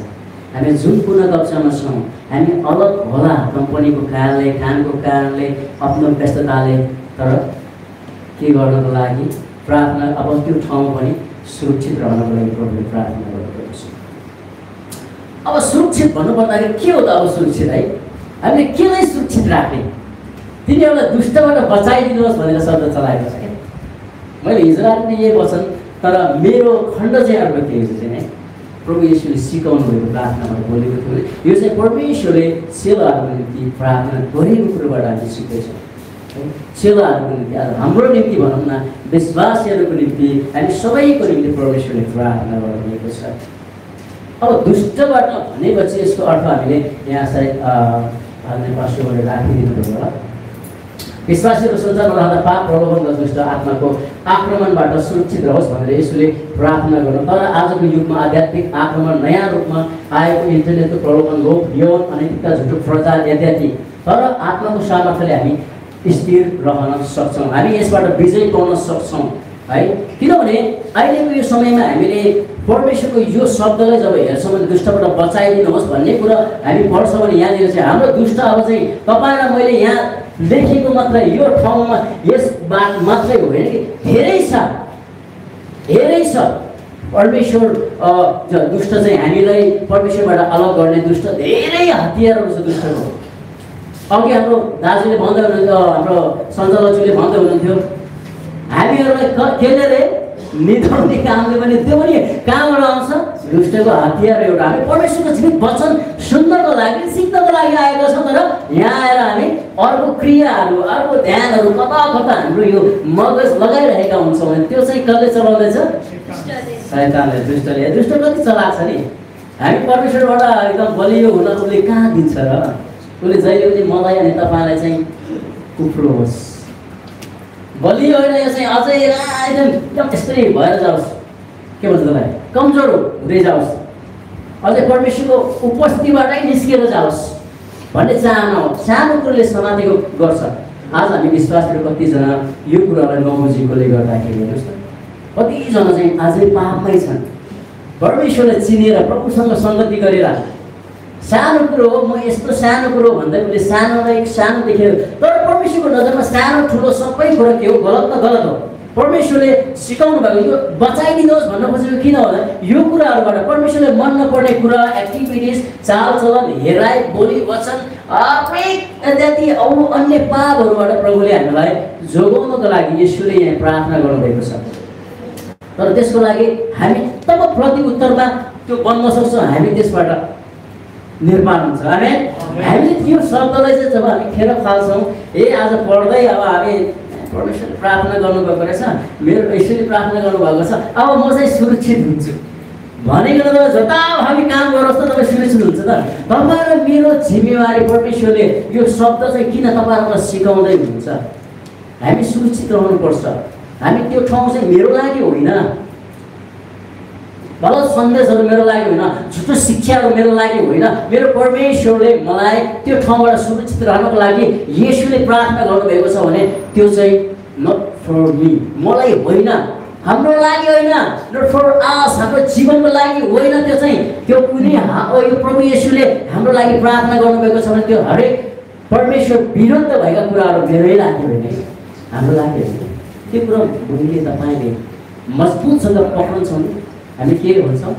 हामी जुन पुनः कक्षामा छौँ, हामी अलग होला कम्पनीको कारणले, कामको कारणले, आफ्नो व्यस्तताले, तर के गर्नको लागि प्रार्थना। अब त्यो ठाउँ पनि सुरक्षित रहनको लागि प्रभुले प्रार्थना गर्नुपर्छ। अब सुरक्षित भन्नुपर्दाखेरि के हो त? अब सुरक्षित है हामीले केलाई सुरक्षित राख्ने? तिनीहरूलाई दुष्टबाट बचाइदिनुहोस् भनेर शब्द चलाएको छ क्या। मैले हिजो रात पनि यही वचन, तर मेरो खण्ड चाहिँ अर्को के हो चाहिँ प्रभु येशूले सिकाउनु भएको प्रार्थनाबाट बोलेको थियो। यो चाहिँ परमेश्वरले चेलाहरूको निम्ति प्रार्थना गरेको कुरोबाट हामी सिक्दैछौँ। चेलाहरूको निम्ति आज हाम्रो निम्ति भनौँ न, विश्वासीहरूको निम्ति, हामी सबैको निम्ति परमेश्वरले प्रार्थना गर्नुभएको छ। अब दुष्टबाट भनेपछि यसको अर्थ हामीले यहाँ सायद पास्टरले राखिदिनु भएको होला। विश्वासीहरू संसारमा रहँदा पाप, प्रलोभन र दुष्ट आत्माको आक्रमणबाट सुरक्षित रहोस् भनेर यसले प्रार्थना गर्नु। तर आजको युगमा आध्यात्मिक आक्रमण नयाँ रूपमा आएको इन्टरनेटको प्रलोभन, लोभ, यौन अनैतिकता, झुटो प्रचार इत्यादि। तर आत्माको सामर्थ्यले हामी स्थिर रहन सक्छौँ, हामी यसबाट विजय पाउन सक्छौँ है। किनभने अहिलेको यो समयमा हामीले परमेश्वरको यो शब्दलाई जब हेर्छौँ भने दुष्टबाट बचाइदिनुहोस् भन्ने कुरा हामी पढ्छौँ भने यहाँनिर चाहिँ हाम्रो दुष्ट अब चाहिँ तपाईँलाई मैले यहाँ लेखेको मात्रै यो ठाउँमा यस बात मात्रै हो होइन कि धेरै छ, धेरै छ। परमेश्वर दुष्ट चाहिँ हामीलाई परमेश्वरबाट अलग गर्ने दुष्ट धेरै हतियारहरू छ दुष्टको। अघि हाम्रो दाजुले भन्दै हुनुहुन्थ्यो, हाम्रो सञ्चालकजीले भन्दै हुनुहुन्थ्यो हामीहरूलाई केले रे निधाउने कामले पनि त्यो पनि कहाँबाट आउँछ? दुष्टको हतियार एउटा। हामी परमेश्वरको जीवित वचन सुन्नको लागि, सिक्नको लागि आएका छौँ, तर यहाँ आएर हामी अर्को क्रियाहरू, अर्को ध्यानहरू कता कता हाम्रो यो मगज लगाइरहेका हुन्छौँ भने त्यो चाहिँ कसले चलाउँदैछ? शैतानले, दुष्टले। दुष्ट कति चलाएको छ नि। हामी परमेश्वरबाट एकदम बलियो हुन उसले कहाँ दिन्छ र? उसले जहिले पनि मलाई अनि तपाईँलाई चाहिँ उफ्रोस्, बलियो होइन, यो चाहिँ अझै एकदम यस्तै भएर जाओस्। के भन्छ तपाईँ? कमजोर हुँदै जाओस्, अझै परमेश्वरको उपस्थितिबाटै निस्किएर जाओस् भन्ने चाहना हो। सानो कुरोले समातेको गर्छ। आज हामी विश्वासहरू कतिजना यो कुरालाई नबुझेकोले गर्दाखेरि हेर्नुहोस् न, कतिजना चाहिँ अझै पापमै छन्। परमेश्वरलाई चिनेर प्रभुसँग सङ्गति गरेर सानो कुरो हो, म यस्तो सानो कुरो भन्दै उसले सानोलाई सानो देखेर, तर परमेश्वरको नजरमा सानो ठुलो सबै कुरा के हो? गलत त गलत हो। परमेश्वरले सिकाउनु भएको यो बचाइदिनुहोस् भन्न खोजेको किन होला? यो कुराहरूबाट परमेश्वरले मन नपर्ने कुरा, एक्टिभिटिज, चालचलन, हेराइ, बोली, वचन, इत्यादि अरू अन्य पापहरूबाट प्रभुले हामीलाई जोगाउनको लागि यसुले यहाँ प्रार्थना गर्नुभएको छ। तर त्यसको लागि हामी तब प्रति उत्तरमा त्यो बन्न सक्छौँ, हामी त्यसबाट निर्माण हुन्छ। हामीले त्यो शब्दलाई चाहिँ जब हामी खेर फाल्छौँ, आज पढ्दै अब हामी परमेश्वरले प्रार्थना गर्नुभएको रहेछ, मेरो यसरी प्रार्थना गर्नुभएको छ, अब म चाहिँ सुरक्षित हुन्छु भनेको त जता हामी काम गरोस् त तपाईँ सुरक्षित हुन्छ त? तपाईँ र मेरो जिम्मेवारी परमेश्वरले यो शब्द चाहिँ किन तपाईँहरूलाई सिकाउँदै हुनुहुन्छ? हामी सुरक्षित रहनुपर्छ। हामी त्यो ठाउँ चाहिँ मेरो लागि होइन, गलत सन्देशहरू मेरो लागि होइन, झुटो शिक्षाहरू मेरो लागि होइन, मेरो परमेश्वरले मलाई त्यो ठाउँबाट सुरक्षित रहनको लागि येशूले प्रार्थना गर्नुभएको छ भने त्यो चाहिँ नट फर मी, मलाई होइन, हाम्रो लागि होइन, नट फर आस, हाम्रो जीवनको लागि होइन। त्यो चाहिँ त्यो कुनै यो प्रभु येशूले हाम्रो लागि प्रार्थना गर्नुभएको छ भने त्यो हरेक परमेश्वर विरुद्ध भएका कुराहरू मेरै लागि होइन, हाम्रो लागि होइन। त्यो कुरो मैले तपाईँले मजबुतसँग पक्राउँछौँ, हामी के भन्छौँ?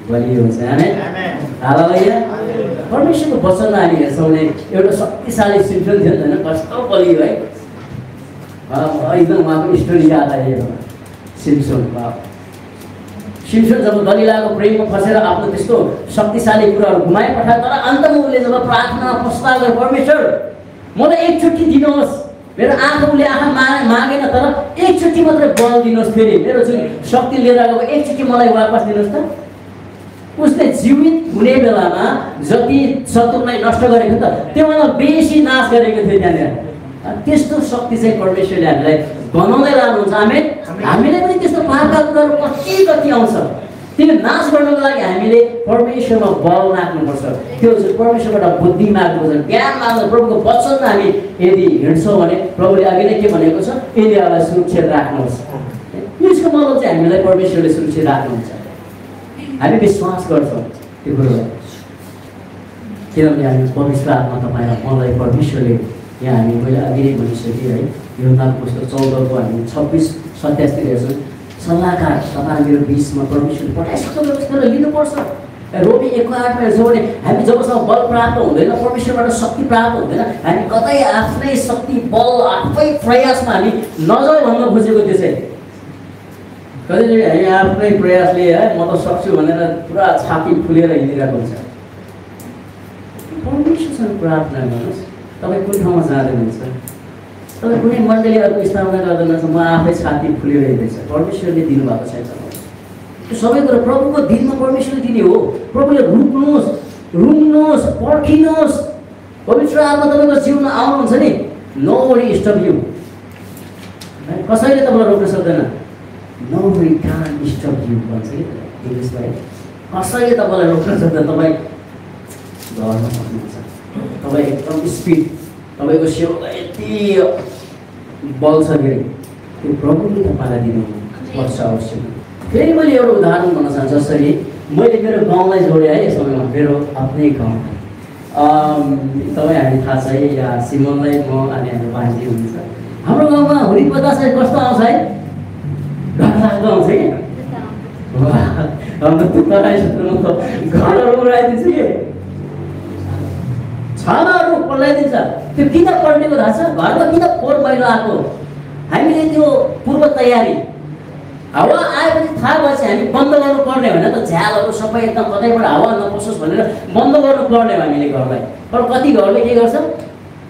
बलियो हुन्छ। हालेलुया। परमेश्वरको वचनमा हामी हेर्छौँ भने एउटा शक्तिशाली सिम्सन थियो होइन, कस्तो बलियो है। एकदम उहाँको स्टोरी याद आयो। सिम्सन जब दलिलाको प्रेममा फसेर आफ्नो त्यस्तो शक्तिशाली कुराहरू गुमाइ पठायो, तर अन्तमा उसले जब प्रार्थनामा प्रस्ताव गरे, परमेश्वर मलाई एकचोटि दिनुहोस्, मेरो आँखाले आँखा मागेन तर एकचोटि मात्रै बल दिनुहोस्, फेरि मेरो जुन शक्ति लिएर गएको एकचोटि मलाई वापस दिनुहोस् त। उसले जीवित हुने बेलामा जति शत्रुलाई नष्ट गरेको त त्योभन्दा बेसी नाश गरेको थियो त्यहाँनिर। त्यस्तो शक्ति चाहिँ परमेश्वरले हामीलाई बनाउँदै लानुहुन्छ। हामीले पनि त्यस्तो पापका कुराहरू कति आउँछ, त्यो नाश गर्नको लागि हामीले परमेश्वरमा बल राख्नुपर्छ। त्यो परमेश्वरबाट बुद्धि माग्नुपर्छ, ज्ञान माग्नु। प्रभुको वचनमा हामी यदि हिँड्छौँ भने प्रभुले अघि नै के भनेको छ? इन्डियालाई सुरक्षित राख्नुहोस्। यसको मतलब चाहिँ हामीलाई परमेश्वरले सुरक्षित राख्नुहुन्छ। हामी विश्वास गर्छौँ त्यो कुरोलाई, किनभने हामी पवित्र आत्मा तपाईँलाई मलाई परमेश्वरले यहाँ हामी मैले अघि नै भनिसकेँ है। यूहन्ना पुस्तक 14को हामी 26-27 हेर्छौँ। सल्लाहकार तपाईँ मेरो बिचमा परमेश्वरले पठाइसक्नु व्यवस्था लिनुपर्छ। रोमी 1:8 हेर्छौँ भने हामी जबसम्म बल प्राप्त हुँदैन, परमेश्वरबाट शक्ति प्राप्त हुँदैन, हामी कतै आफ्नै शक्ति बल आफै प्रयासमा हामी नजाउँ भन्न खोजेको। त्यो चाहिँ कतिचोटि हामी आफ्नै प्रयासले है म त सक्छु भनेर पुरा छाती फुलेर हिँडिरहेको हुन्छ। परमेश्वरसँग प्रार्थना गर्नुहोस्। तपाईँ कुन ठाउँमा जाँदै हुनुहुन्छ? तपाईँ कुनै मण्डलीहरूको स्थापना गर्दैनछ, म आफै छाती फुलेर हिँड्दैछ, परमेश्वरले दिनुभएको छैन। त्यो सबै कुरो प्रभुको दिनमा परमेश्वरले दिने हो। प्रभुले रुक्नुहोस्, रुङ्नुहोस्, पर्खिनुहोस्। पवित्र आत्मा तपाईँको जीवनमा आउनुहुन्छ नि, नोबडी स्टप यु। कसैले तपाईँलाई रोक्न सक्दैन। नोबडी कान स्टप यु भन्छ कि इङ्ग्लिसमा। कसैले तपाईँलाई रोक्न सक्दैन। तपाईँ गर्न सक्नुहुन्छ। तपाईँ एकदम स्पिड, तपाईँको सेवा यति बल छ कि त्यो प्रभुले तपाईँलाई दिनुपर्छ अवश्य। फेरि मैले एउटा उदाहरण भन्न चाहन्छु। जसरी मैले मेरो गाउँलाई जोडेँ है, समयमा मेरो आफ्नै गाउँ। तपाईँ हामी थाहा छ है, या सिमनलाई म अनि हाम्रो बाजे हुनुहुन्छ। हाम्रो गाउँमा हुरी बतास कस्तो आउँछ है? डरलाग्दो आउँछ कि अन्त त्यो तराइसक्नु त घरहरू उडाइदिन्छ कि छानाहरू पल्लाइदिन्छ। त्यो किन पल्टेको थाहा छ? घरमा किन फोहोर मैला आएको? हामीले त्यो पूर्व तयारी हावा आएपछि थाहा भएपछि हामी बन्द गर्नुपर्ने होइन त। झ्यालहरू सबै एकदम कतैबाट हावा नपसोस् भनेर बन्द गर्नुपर्ने हो हामीले घरलाई। तर कति घरले के गर्छ?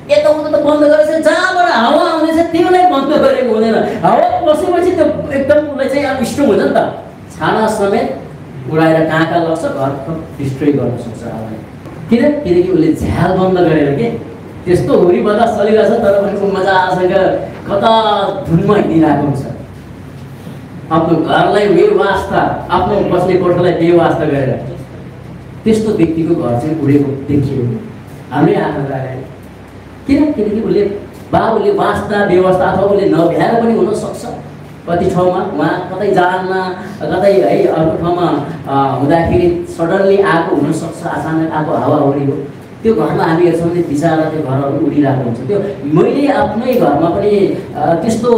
यताउता त बन्द गरेछ, जहाँबाट हावा आउँदैछ त्यसलाई बन्द गरेको हुँदैन। हावा पसेपछि त्यो एकदम उसलाई चाहिँ अब स्ट्रङ हुन्छ नि त। छाना समेत उडाएर कहाँ कहाँ लग्छ, घर डिस्ट्रोय गर्न सक्छ हावाले। किनकि उसले झ्याल बन्द गरेर के त्यस्तो हुरी बतास चलिरहेछ, तर पनि मजासँग कता धुनमा हिँडिरहेको हुन्छ। आफ्नो घरलाई बेवास्ता, आफ्नो बस्ने कोठालाई बेवास्ता गरेर त्यस्तो व्यक्तिको घर चाहिँ उडेको देखियो हाम्रै आँखामा आयो। किनकि उसले बाबुले वास्ता व्यवस्था अथवा उसले नभ्याएर पनि हुनसक्छ। कति ठाउँमा उहाँ कतै जान्न, कतै है अर्को ठाउँमा हुँदाखेरि सडनली आएको हुनसक्छ, अचानक आएको हावाहुरी हो। त्यो घरमा हामी हेर्छौँ भने बिचरा त्यो घरहरू उडिरहेको हुन्छ। त्यो मैले आफ्नै घरमा पनि त्यस्तो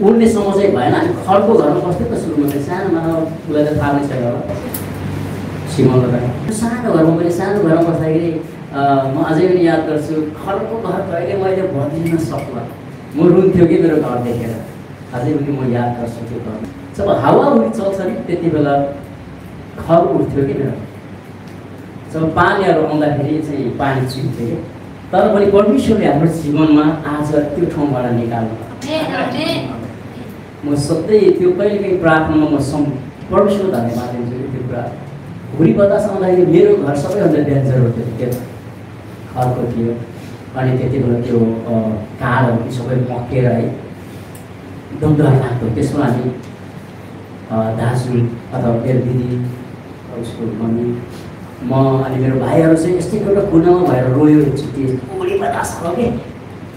उड्नेसम्म चाहिँ भएन। हामी खरको घरमा बस्थ्यौँ त सुरुमा चाहिँ सानोमा, उसलाई त थाहा नै छैन होला सिमल र सानो घरमा, मैले सानो घरमा बस्दाखेरि म अझै पनि याद गर्छु खरको घर कहिले मैले बदलिन सक्ला। म रुन्थ्यो कि मेरो घर देखेर, अझै पनि म याद गर्छु त्यो घर। जब हावाहुरी चल्छ नि त्यति बेला खर उठ्थ्यो कि मेरो, जब पानीहरू आउँदाखेरि चाहिँ पानी चुइन्थ्यो कि। तर पनि परमेश्वरले हाम्रो जीवनमा आज त्यो ठाउँबाट निकाल्नु। म सधैँ त्यो कहिलेकाहीँ प्रार्थनामा म परमेश्वर धन्यवाद दिन्छु कि त्यो कुरा। हुरी बतास आउँदाखेरि मेरो घर सबैभन्दा डेन्जर हुन्थ्यो के खरको थियो। अनि त्यति बेला त्यो काडहरू सबै मक्केर है एकदम डर लाग्थ्यो। त्यसमा हामी दाजु अथवा मेरो दिदी, उसको मम्मी, म अनि मेरो भाइहरू चाहिँ यस्तै एउटा कुनामा भएर रोयो एकचोटि। हुरी बतास हो कि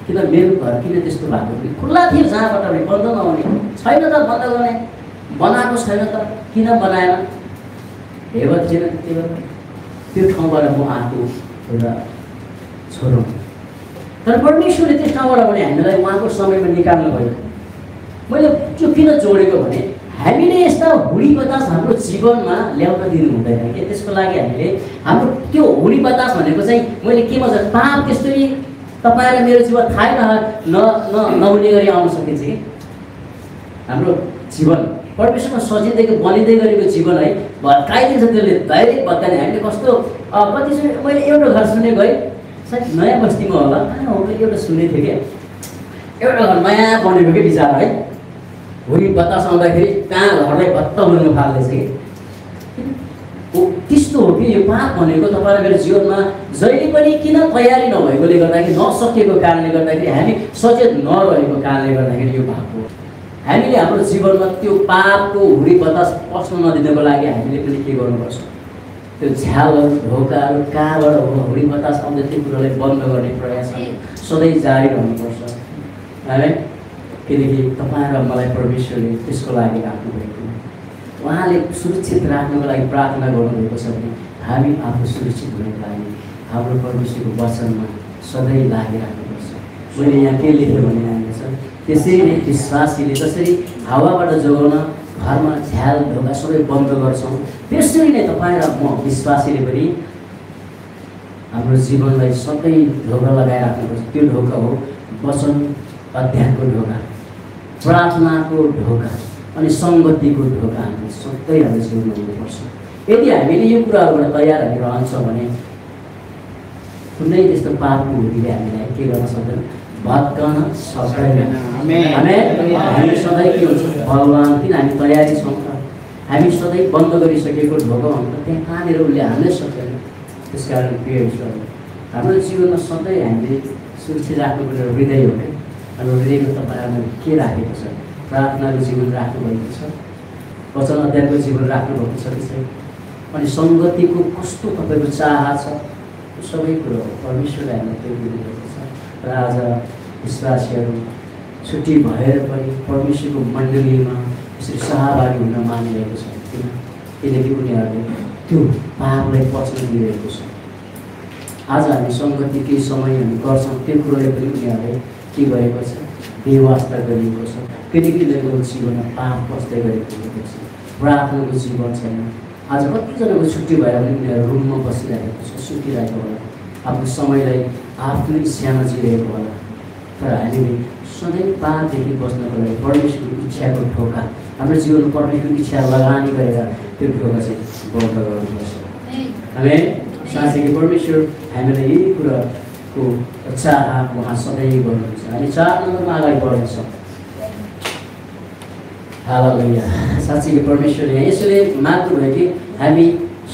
किन मेरो घर किन त्यस्तो भएको थियो, खुल्ला थियो जहाँबाट पनि बन्द नहुने छैन त, बन्द गर्ने बनाएको छैन त, किन बनाएन हेवा थिएन त्यति बेला। त्यो ठाउँबाट म आएको एउटा छोरो। तर परमेश्वरले त्यस ठाउँबाट पनि हामीलाई उहाँको समयमा निकाल्नु भयो। मैले त्यो किन जोडेको भने हामीले यस्ता हुडी बतास हाम्रो जीवनमा ल्याउन दिनु हुँदैन कि। त्यसको लागि हामीले हाम्रो त्यो हुडी बतास भनेको चाहिँ मैले के भन्छ पाप त्यसरी तपाईँ र मेरो जीवन थाहै नहुने गरी आउन सकिन्छ कि। हाम्रो जीवन परमेश्वरमा सजिँदैको बनिँदै गरेको जीवन है भत्काइदिन्छ। त्यसले डाइरेक्ट भत्काइदिन्छ। हामीले कस्तो कतिचोटि मैले एउटा घर सुनेको है, सायद नयाँ बस्तीमा होला, कहाँ हो एउटा सुनेको थिएँ कि एउटा घर नयाँ बनेको कि विचार है, हुरी बतास आउँदाखेरि कहाँ घरलाई भत्त हुनु थाल्दैछ कि। त्यस्तो हो कि यो पाप भनेको तपाईँ मेरो जीवनमा जहिले पनि किन तयारी नभएकोले गर्दाखेरि, नसकेको कारणले गर्दाखेरि, हामी सचेत नरहेको कारणले गर्दाखेरि यो भएको। हामीले हाम्रो जीवनमा त्यो पापको हुरी बतास पस्न नदिनको लागि हामीले पनि के गर्नुपर्छ, त्यो झ्यालहरू ढोकाहरू कहाँबाट हुरी बतास आउँदै त्यो कुरोलाई बन्द गर्ने प्रयास सधैँ जारी रहनुपर्छ है। किनकि तपाईँ र मलाई परमेश्वरले त्यसको लागि राख्नुभएको, उहाँले सुरक्षित राख्नको लागि प्रार्थना गर्नुभएको छ भने हामी आफू सुरक्षित हुनको लागि हाम्रो परमेश्वरको वचनमा सधैँ लागिराख्नुपर्छ। मैले यहाँ के लेखेँ भने यहाँनिर छ, त्यसैले विश्वासीले जसरी हावाबाट जोगाउन घरमा झ्याल ढोका सबै बन्द गर्छौँ, त्यसरी नै तपाईँ र म विश्वासीले पनि हाम्रो जीवनलाई सधैँ ढोका लगाइराख्नुपर्छ। त्यो ढोका हो वचन अध्ययनको ढोका, प्रार्थनाको ढोका अनि सङ्गतिको ढोका हामी सधैँ हाम्रो जीवनमा हुनुपर्छ। यदि हामीले यो कुराहरूबाट तयार हामी रहन्छौँ भने कुनै त्यस्तो पापको हुरीले हामीलाई के गर्न सक्दैन, भत्काउन सक्दैन। हामी सधैँ के हुन्छ भगवान, किन हामी तयारी छौँ त, हामी सधैँ बन्द गरिसकेको ढोका हुन्छ त्यहाँ कहाँनिर उसले हाल्नै सक्दैन। त्यस कारण प्रिय ईश्वर, हाम्रो जीवनमा सधैँ हामीले सुरक्षित राख्नुपर्ने हृदय हो कि। हाम्रो हृदयमा तपाईँहरूले के राखेको छ, प्रार्थनाको जीवन राख्नुभएको छ, वचन अध्ययनको जीवन राख्नुभएको छ कि छैन, अनि सङ्गतिको कस्तो तपाईँको चाह छ, सबै कुरो परमेश्वरले हामीलाई त्यो दिनुभएको छ। र आज विश्वासीहरू छुट्टी भएर पनि परमेश्वरको मण्डलीमा यसरी सहभागी हुन मानिरहेको छ, किनकि उनीहरूले त्यो पापलाई पच्न दिइरहेको छ। आज हामी सङ्गति केही समय हामी गर्छौँ, त्यो कुरोले पनि उनीहरूले के गरेको छ, बेवास्ता गरिएको छ। किनकि उनीहरूको जीवनमा पाप पस्दै गरेको छ, प्रार्थनाको जीवन छैन। आज कतिजनाको छुट्टी भएर पनि उनीहरू रुममा बसिरहेको छ, सुतिरहेको होला, आफ्नो समयलाई आफ्नो इच्छामा जिरहेको होला। तर हामीले सधैँ पापदेखि बस्नको लागि परमेश्वरको इच्छाको ढोका, हाम्रो जीवनमा परमेश्वरको इच्छा लगानी गरेर त्यो ढोका चाहिँ बन्द गर्नुपर्छ। हामी साँच्चै कि परमेश्वर हामीलाई यही कुराको चाह उहाँ सधैँ गर्नुहुन्छ। हामी 4 नम्बरमा अगाडि बढ्नेछौँ। हालेलुया। साँच्चै कि परमेश्वरले यसले माग्नुभयो कि हामी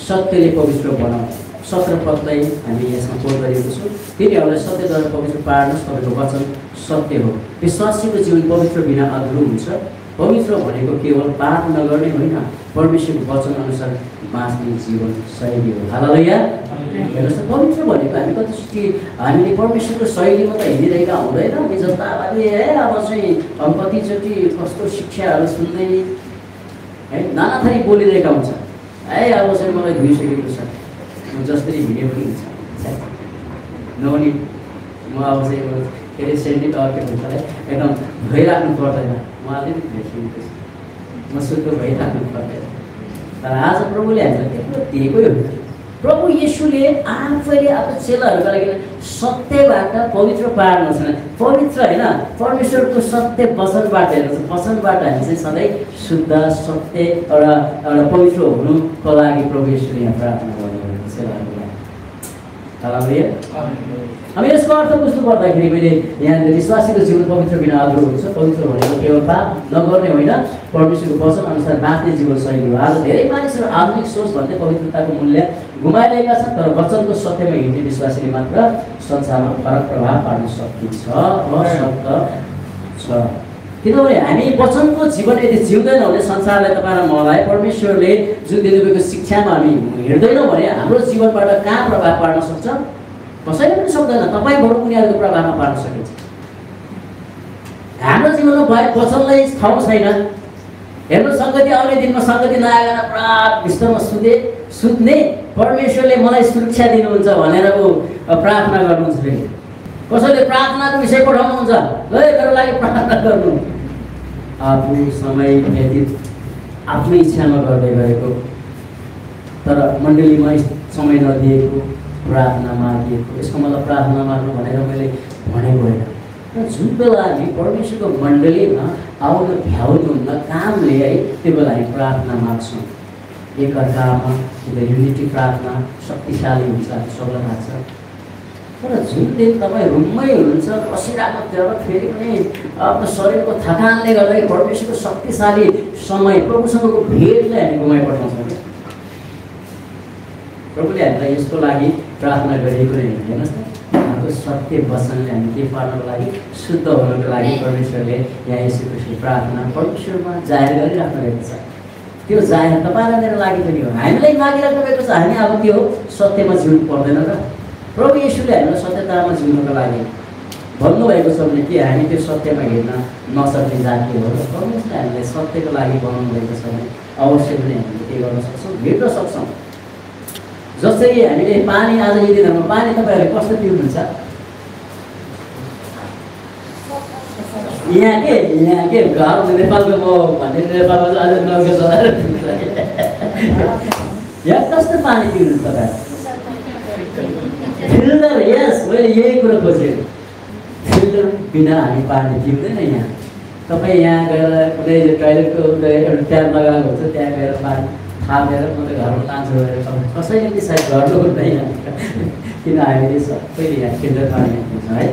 सत्यले पवित्र बनाउँ। 17 पदलाई हामी यसमा कोट गरेको छौँ। तिनीहरूलाई सत्यद्वारा पवित्र पार्नुहोस्, तपाईँको वचन सत्य हो। विश्वासीको जीवन पवित्र बिना अधुरो हुन्छ। पवित्र भनेको केवल पाप नगर्ने होइन, परमेश्वरको वचन अनुसार बाँच्ने जीवन शैली हो। हालेलुया। हेर्नुहोस्, पवित्र भनेको हामी कतिचोटि हामीले परमेश्वरको शैलीमा त हिँडिरहेका हुँदैन। हामी जताभावी अब चाहिँ कतिचोटि कस्तो शिक्षाहरू सुन्दै है नाना थरी बोलिरहेका हुन्छ। अब चाहिँ मलाई धोइसकेको छ, म जसरी भिडियो पनि हुन्छ नभने म अब चाहिँ के अरे सेन्टिक के भन्छ एकदम भइराख्नु पर्दैन, म अलिकति भेटिन्छ म शुद्ध भइराख्नु पर्दैन। तर आज प्रभुले हामीलाई त्यत्रो दिएकै हो। प्रभु येशूले आफैले अब चेलाहरूका लागि सत्यबाट पवित्र पार्नुहोस् न, पवित्र होइन परमेश्वरको सत्य वचनबाट हेर्नुहोस्, वचनबाट हामी चाहिँ सधैँ शुद्ध सत्य एउटा पवित्र हुनुको लागि प्रभु येशूले यहाँ प्रार्थना गर्नुभएको चेलाहरूको लागि। अब यसको अर्थ बुझ्नु पर्दाखेरि मैले यहाँ विश्वासीको जीवन पवित्र बिना अधुरो हुन्छ। पवित्र भनेको केवल पाप नगर्ने होइन, परमेश्वरको वचन अनुसार बाँच्ने जीवनशैली हो। आज धेरै मानिसहरू आधुनिक सोच भन्दै पवित्रताको मूल्य गुमाइरहेका छन्, तर वचनको सत्यमा हिँड्ने विश्वासीले मात्र संसारमा फरक प्रभाव पार्न सकिन्छ, अशक्त छ। किनभने हामी वचनको जीवन यदि जिउँदैन भने संसारलाई तपाईँ र मलाई परमेश्वरले जुन दिनुभएको शिक्षामा हामी हिँड्दैनौँ भने हाम्रो जीवनबाट कहाँ प्रभाव पार्न सक्छ? कसैले पनि सक्दैन। तपाईँबाट उनीहरूको प्रभावमा पार्न सकिन्छ। हाम्रो जीवनमा भए वचनलाई ठाउँ छैन। हेर्नु, सङ्गति आउने दिनमा सङ्गति नआएर पुरा बिस्तरमा सुत्ने परमेश्वरले मलाई सुरक्षा दिनुहुन्छ भनेर प्रार्थना गर्नुहुन्छ फेरि। कसैले प्रार्थनाको विषय पठाउनुहुन्छ, ल मेरो लागि प्रार्थना गर्नु। आफू समय व्यतीत आफ्नो इच्छामा गर्दै गएको, तर मण्डलीमा समय नदिएको, प्रार्थना मागिएको। यसको मतलब प्रार्थना माग्नु भनेर मैले भनेको होइन। जुन बेला हामी परमेश्वरको मण्डलीमा आउन भ्याउनुहुन्न कामले है, त्यो बेला हामी प्रार्थना माग्छौँ एकअर्कामा। युनिटी प्रार्थना शक्तिशाली हुन्छ, सबलाई लाग्छ। तर जुन दिन तपाईँ रुममै हुनुहुन्छ, बसिरहेको त्यो फेरि पनि आफ्नो शरीरको थकानले गर्दाखेरि परमेश्वरको शक्तिशाली समय प्रभुसँगको भेटलाई हामी गुमाइपठाउँछौँ। प्रभुले हामीलाई यसको लागि प्रार्थना गरिएको नै हेर्नुहोस् न, हाम्रो सत्य वचनले हामी के पार्नको लागि, शुद्ध हुनको लागि परमेश्वरले यहाँ यसो प्रार्थना परमेश्वरमा जाहेर गरिराख्नु भएको छ। त्यो जाहेर तपाईँलाई मेरो लागि पनि हो, हामीलाई मागिराख्नु भएको छ। हामी अब त्यो सत्यमा जिउनु पर्दैन र प्रभु येशूले हामीलाई सत्यतामा जिउनुको लागि भन्नुभएको छ भने के हामी त्यो सत्यमा हिँड्न नसक्ने जाति हो र परमेश्वरले हामीलाई सत्यको लागि बनाउनु भएको छ भने अवश्य पनि हामीले के गर्न सक्छौँ, भेट्न सक्छौँ। जस्तै हामीले पानी आज यी दिनहरूमा पानी तपाईँहरूले कस्तो पिउनुहुन्छ? यहाँ के घर नेपालको म भन्ने नेपालमा आज नौका चलाएर यहाँ कस्तो पानी पिउनुहुन्छ तपाईँ? फिल्टर। यस, मैले यही कुरो खोजेको। फिल्टर बिना हामी पानी पिउँदैन। यहाँ तपाईँ यहाँ गएर कुनै टोइलेटको एउटा ट्याप लगाएको हुन्छ, त्यहाँ गएर पानी थापेर म त घरमा लान्छु भनेर कसैले पनि सायद गर्नु हुँदैन, किन हामीले सबैले यहाँ फिल्टर पानी पिउँछ है।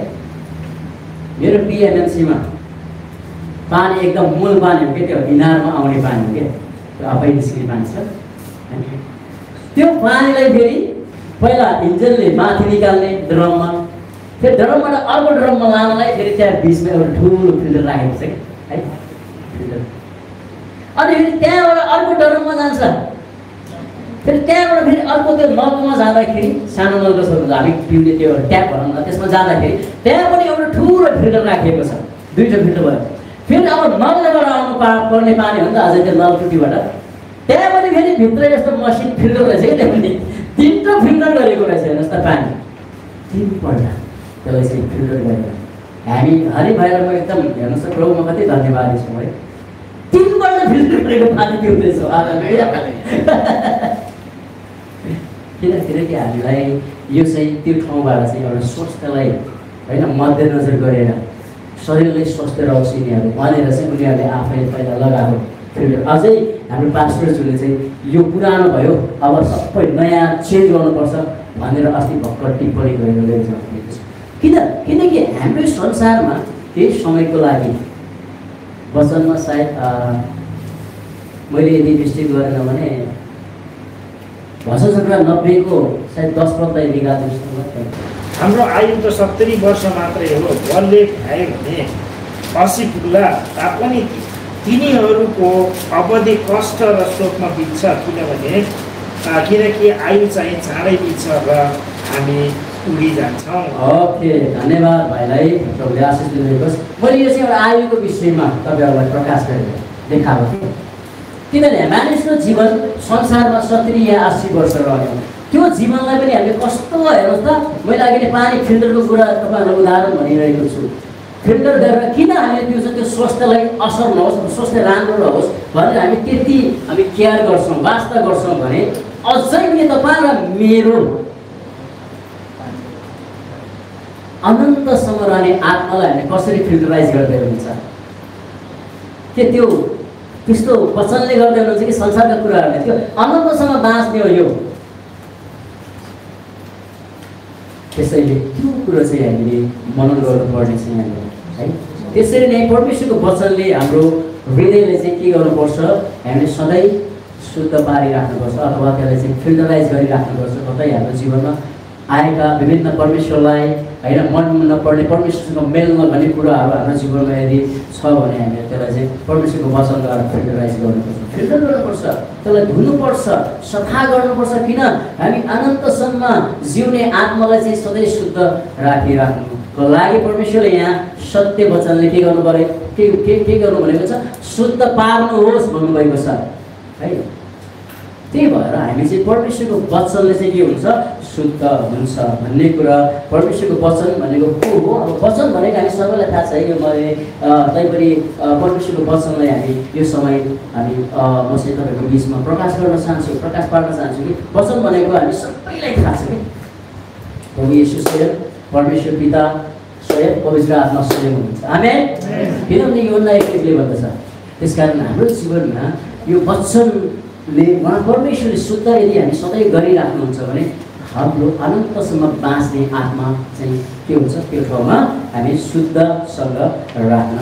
मेरो पिएनएमसीमा पानी एकदम मूल पानी हो क्या, त्यो इनारमा आउने पानी हो क्या, त्यो आफै निस्किने पानी छ। त्यो पानीलाई फेरि पहिला इन्जिनले माथि निकाल्ने ड्रममा, फेरि ड्रमबाट अर्को ड्रममा लानलाई फेरि त्यहाँ बिचमा एउटा ठुलो फिल्टर राखेको छ क्या है, फिल्टर। अनि फेरि त्यहाँबाट अर्को ड्रममा जान्छ, फेरि त्यहाँबाट फेरि अर्को त्यो नलमा जाँदाखेरि सानो नलको छ हामी पिउने त्यो ट्याप भनौँ न, त्यसमा जाँदाखेरि त्यहाँ पनि एउटा ठुलो फिल्टर राखिएको छ, दुईवटा फिल्टर भयो। फेरि अब नलबाट आउनु पर्ने पानी हो नि त अझै त्यो नलटुटीबाट, त्यहाँ पनि फेरि भित्र यस्तो मसिन फिल्टर रहेछ क्या, त्यहाँ पनि तिनवटा फिल्टर गरेको रहेछ। हेर्नुहोस् त पानी तिनपल्ट त्यसलाई चाहिँ फिल्टर गरेर हामी हरि भएर म एकदम हेर्नुहोस् त प्रभुमा कति धन्यवादी छौँ है, तिनपल्ट फिल्टर गरेको पानी पिउँदैछौँ आज। किनकि हामीलाई यो चाहिँ त्यो ठाउँबाट चाहिँ एउटा स्वास्थ्यलाई होइन मध्यनजर गरेर शरीरलाई स्वस्थ रहोस् यिनीहरू भनेर चाहिँ उनीहरूले आफैले पहिला लगाएको फिल्टर। अझै हाम्रो पास्टर्सहरूले चाहिँ यो पुरानो भयो अब सबै नयाँ चेन्ज गर्नुपर्छ भनेर अस्ति भर्खर टिप्पणी गरेर जानुभएको छ। किनकि हाम्रो संसारमा केही समयको लागि वचनमा सायद मैले यदि दृष्टि गरेन भने भजन सङ्ग्रह 90 को सायद 10 पद निकाल्नु जस्तो। हाम्रो आयु त 70 वर्ष मात्रै हो, बलले खाए भने 80 पुग्ला तापनि तिनीहरूको अवधि कष्ट र शोकमा बित्छ, किनकि आयु चाहिँ चाँडै बित्छ र हामी उडिजान्छौँ। ओके, धन्यवाद भाइलाई, प्रभुले आशिष दिनुहोस्। मैले यो चाहिँ एउटा आयुको विषयमा तपाईँहरूलाई प्रकाश गरेर देखाएको थिएँ। किनभने मानिसको जीवन संसारमा 70 या 80 वर्ष रह्यो, त्यो जीवनलाई पनि हामीले कस्तो हेर्नुहोस् त, मैले अघि नै पानी फिल्टरको कुरा तपाईँहरूलाई उदाहरण भनिरहेको छु। फिल्टर गरेर किन हामीले पिउँछ, त्यो स्वास्थ्यलाई असर नहोस्, स्वास्थ्य राम्रो रहोस् भनेर हामी त्यति हामी केयर गर्छौँ, वास्ता गर्छौँ भने अझै पनि तपाईँ र मेरो अनन्तसम्म रहने आत्मालाई हामीले कसरी फिल्टराइज गर्दै हुनुहुन्छ? के त्यो त्यस्तो वचनले गर्दै हुनुहुन्छ कि संसारका कुराहरूले? त्यो अनन्तसम्म बाँच्ने हो यो। त्यसैले त्यो कुरो चाहिँ हामीले मनन गर्नुपर्ने छ यहाँनिर है। त्यसरी नै परमेश्वरको वचनले हाम्रो हृदयले चाहिँ के गर्नुपर्छ, हामीले सधैँ शुद्ध पारिराख्नुपर्छ अथवा त्यसलाई चाहिँ फिल्टराइज गरिराख्नुपर्छ। कतै हाम्रो जीवनमा आएका विभिन्न परमेश्वरलाई होइन मन नपर्ने, परमेश्वरसँग मेल नभने कुराहरू हाम्रो जीवनमा यदि छ भने हामीले त्यसलाई चाहिँ परमेश्वरको वचनद्वारा फिल्टराइज गर्नुपर्छ, फिल्टर गर्नुपर्छ, त्यसलाई धुनुपर्छ, सफा गर्नुपर्छ। किन? हामी अनन्तसम्म जिउने आत्मालाई चाहिँ सधैँ शुद्ध राखिराख्नुको लागि परमेश्वरले यहाँ सत्य वचनले के गर्नु पर्यो, के गर्नु भनेको छ, शुद्ध पार्नुहोस् भन्नुभएको छ है। त्यही भएर हामी चाहिँ परमेश्वरको वचनले चाहिँ के हुन्छ, शुद्ध हुन्छ भन्ने कुरा। परमेश्वरको वचन भनेको को हो? अब वचन भनेको हामी सबैलाई थाहा छ है। यो मैले तैपनि परमेश्वरको वचनलाई हामी यो समय हामी म चाहिँ तपाईँको बिचमा प्रकाश गर्न चाहन्छु, प्रकाश पार्न चाहन्छु कि वचन भनेको हामी सबैलाई थाहा छ कि प्रभु येशू स्वयं, परमेश्वर पिता स्वयं, पवित्र आत्मा स्वयं हुनुहुन्छ। आमेन। किनभने योहन्ना 1:1ले भन्दछ, त्यसकारण हाम्रो जीवनमा यो वचनले उहाँ परमेश्वरले शुद्ध यदि हामी सधैँ गरिराख्नुहुन्छ भने हाम्रो अनन्तसम्म बाँच्ने आत्मा चाहिँ के हुन्छ, त्यो ठाउँमा हामी शुद्धसँग राख्न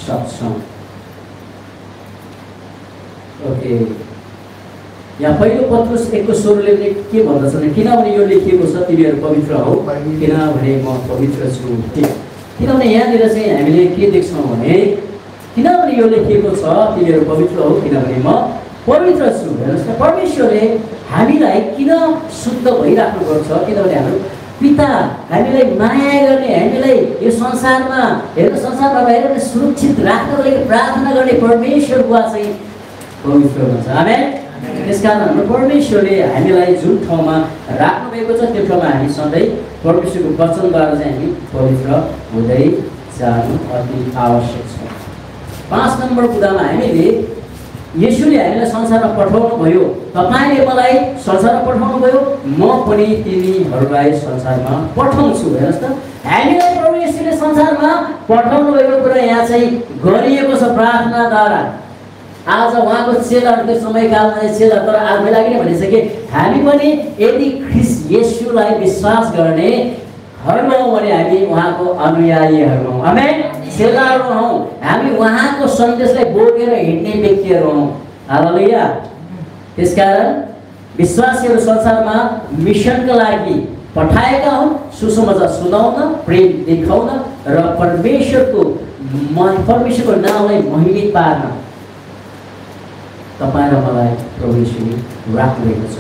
सक्छौँ। ओके, यहाँ पहिलो पत्रुस 1:16ले पनि के भन्दछ भने किनभने यो लेखिएको छ, तिमीहरू पवित्र हौ किनभने म पवित्र छु। किनभने यहाँनिर चाहिँ हामीले के देख्छौँ भने किनभने यो लेखिएको छ, तिमीहरू पवित्र हौ किनभने म पवित्र छु। हेर्नुहोस् न, परमेश्वरले हामीलाई किन शुद्ध भइराख्नुपर्छ? किनभने हाम्रो पिता हामीलाई माया गर्ने, हामीलाई यो संसारमा संसारमा रहेर सुरक्षित राख्नको लागि प्रार्थना गर्ने परमेश्वर बुवा चाहिँ पवित्र हुनुहुन्छ। आमेन। त्यसकारण हाम्रो परमेश्वरले हामीलाई जुन ठाउँमा राख्नुभएको छ त्यो ठाउँमा हामी सधैँ परमेश्वरको वचनद्वारा चाहिँ हामी पवित्र हुँदै जानु अति आवश्यक छ। 5 नम्बर कुरामा हामीले येशूले हामीलाई संसारमा पठाउनु भयो, तपाईँले मलाई संसारमा पठाउनु भयो, म पनि तिमीहरूलाई संसारमा पठाउँछु। हेर्नुहोस् त, हामीलाई प्रभु येशूले संसारमा पठाउनु भएको कुरा यहाँ चाहिँ गरिएको छ प्रार्थनाद्वारा। आज उहाँको चेलाहरूको समयकालमा चेला, तर आज मैले अघि नै भनिसकेँ, हामी पनि यदि ख्रीष्ट येशूलाई विश्वास गर्नेहरू हौँ भने हामी उहाँको अनुयायीहरू हौँ। आमेन। चेलाहरू हौँ, हामी उहाँको सन्देशलाई बोकेर हिँड्ने व्यक्तिहरू हौँ। हालेलुया। त्यसकारण विश्वासीहरू संसारमा मिसनका लागि पठाएका हुन्, सुसमाचार सुनाउन, प्रेम देखाउन र परमेश्वरको नामलाई महिमित पार्न तपाईँ र मलाई प्रभु येशूले राख्नुभएको छ।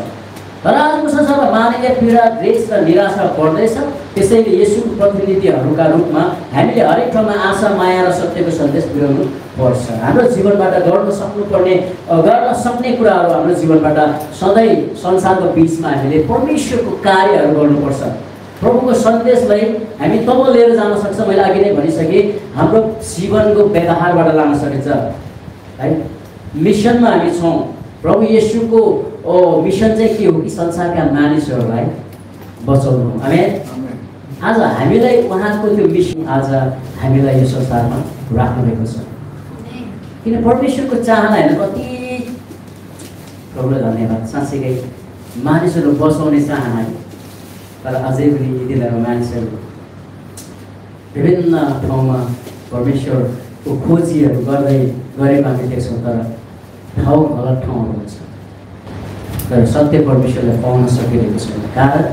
तर आजको संसारमा मानवीय पीडा, द्वेष र निराशा बढ्दैछ। त्यसैले येशूको प्रतिनिधिहरूका रूपमा हामीले हरेक ठाउँमा आशा, माया र सत्यको सन्देश पुर्याउनु पर्छ। हाम्रो जीवनबाट गर्न सक्ने कुराहरू हाम्रो जीवनबाट सधैँ संसारको बिचमा हामीले परमेश्वरको कार्यहरू गर्नुपर्छ। प्रभुको सन्देशलाई हामी तब लिएर जान सक्छ, मैले अघि नै भनिसकेँ, हाम्रो जीवनको व्यवहारबाट लान सकिन्छ है। मिसनमा हामी छौँ। प्रभु येशूको मिसन चाहिँ के हो कि संसारका मानिसहरूलाई बचाउनु। आमेन। आज हामीलाई उहाँको त्यो मिसन आज हामीलाई यो संसारमा राख्नुभएको छ। किन परमेश्वरको चाहना हेर्नु कति प्रभुलाई धन्यवाद। साँच्चै मानिसहरू बचाउने चाहना है। तर अझै पनि यी दिनहरू मानिसहरू विभिन्न ठाउँमा परमेश्वरको खोजीहरू गरेको हामी देख्छौँ, तर ठाउँ गलत ठाउँहरू हुन्छ। तर सत्य परमेश्वरलाई पाउन सकिरहेको छैन। कारण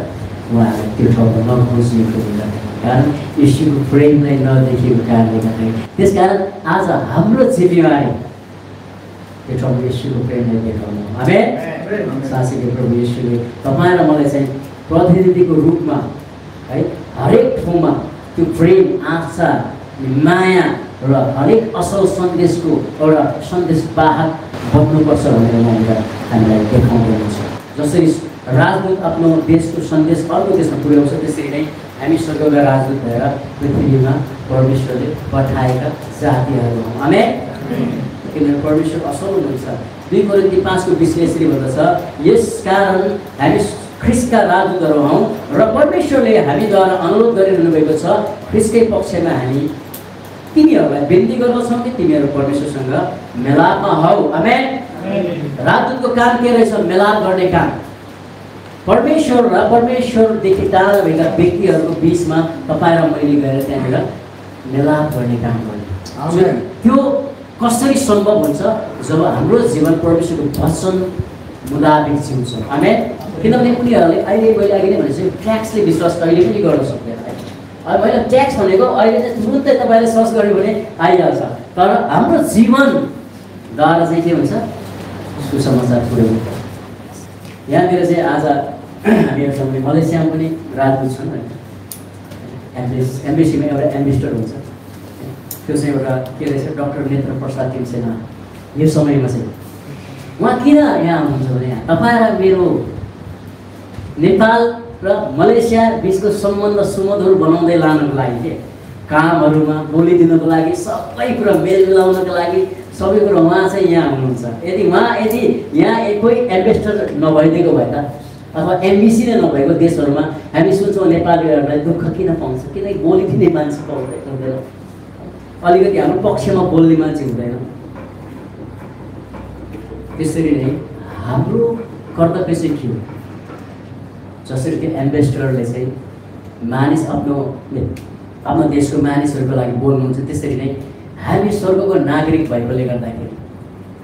उहाँले त्यो ठाउँमा नखोजिएको हुँदैन, कारण येशूको प्रेमलाई नदेखेको कारणले गर्दा। त्यसकारण आज हाम्रो जिम्मेवारी त्यो ठाउँमा येशूको प्रेमलाई देखाउनु। आमेन। साँच्चै प्रभु येशूले तपाईँ र मलाई चाहिँ प्रतिनिधिको रूपमा है हरेक ठाउँमा त्यो प्रेम, आशा, माया र हरेक असल सन्देशको एउटा सन्देशवाहक बन्नुपर्छ भनेर उहाँले हामीलाई देखाउँदै हुनुहुन्छ। जसरी राजदूत आफ्नो देशको सन्देश अर्को देशमा पुर्याउँछ। त्यसरी नै हामी स्वर्गका राजदूत भएर पृथ्वीमा परमेश्वरले पठाएका जातिहरू हौँ। आमेन। किनभने परमेश्वर असल हुनुहुन्छ। 2 कोरिन्थी 5:20 यसरी भन्दछ, यसकारण हामी ख्रिस्टका राजदूतहरू हौँ र परमेश्वरले हामीद्वारा अनुरोध गरिरहनु भएको छ, ख्रिस्टकै पक्षमा हामी तिमीहरूलाई बिन्ती गर्दछौँ कि तिमीहरू परमेश्वरसँग मेलापमा हौ। आमेन। राजदूतको काम के रहेछ? मेलाप गर्ने काम। परमेश्वर र परमेश्वरदेखि टाढा भएका व्यक्तिहरूको बिचमा तपाईँ र मैले गएर त्यहाँनिर मेलाप गर्ने काम गर्ने। त्यो कसरी सम्भव हुन्छ? जब हाम्रो जीवन परमेश्वरको वचन मुताबिक जिउँछ। आमेन। किनभने उनीहरूले अहिले मैले अघि नै भनेपछि ट्याक्सले विश्वास कहिले पनि गर्न सक्दैन। अब मैले ट्याक्स भनेको अहिले चाहिँ तुरुन्तै तपाईँले सर्च गर्यो भने आइहाल्छ, तर हाम्रो जीवनद्वारा चाहिँ के हुन्छ? सुसमाचार पुर्याउनु। यहाँनिर चाहिँ आज हामीहरूसँग मलेसियामा पनि राजदूत छन् होइन। एम्बेसीमा एउटा एम्बेसडर हुन्छ, त्यो चाहिँ एउटा के रहेछ? डाक्टर नेत्र प्रसाद टिमसेना। यो समयमा चाहिँ उहाँ किन यहाँ आउनुहुन्छ भने तपाईँ र मेरो नेपाल र मलेसिया बिचको सम्बन्ध सुमधुर बनाउँदै लानको लागि के कामहरूमा बोलिदिनको लागि, सबै कुरा मेल मिलाउनको लागि सबै कुरा उहाँ चाहिँ यहाँ हुनुहुन्छ। यदि यहाँ कोही एम्बेसडर नभइदिएको भए त अथवा एमबिसी नै नभएको देशहरूमा हामी सुन्छौँ नेपालीहरूलाई दुःख किन पाउँछ? किनकि बोलिदिने मान्छे हुँदैन, अलिकति हाम्रो पक्षमा बोल्ने मान्छे हुँदैन। त्यसरी नै हाम्रो कर्तव्य चाहिँ के हो? जसरी त्यो एम्बेसडरले चाहिँ आफ्नो देशको मानिसहरूको लागि बोल्नुहुन्छ, त्यसरी नै हामी स्वर्गको नागरिक भएकोले गर्दाखेरि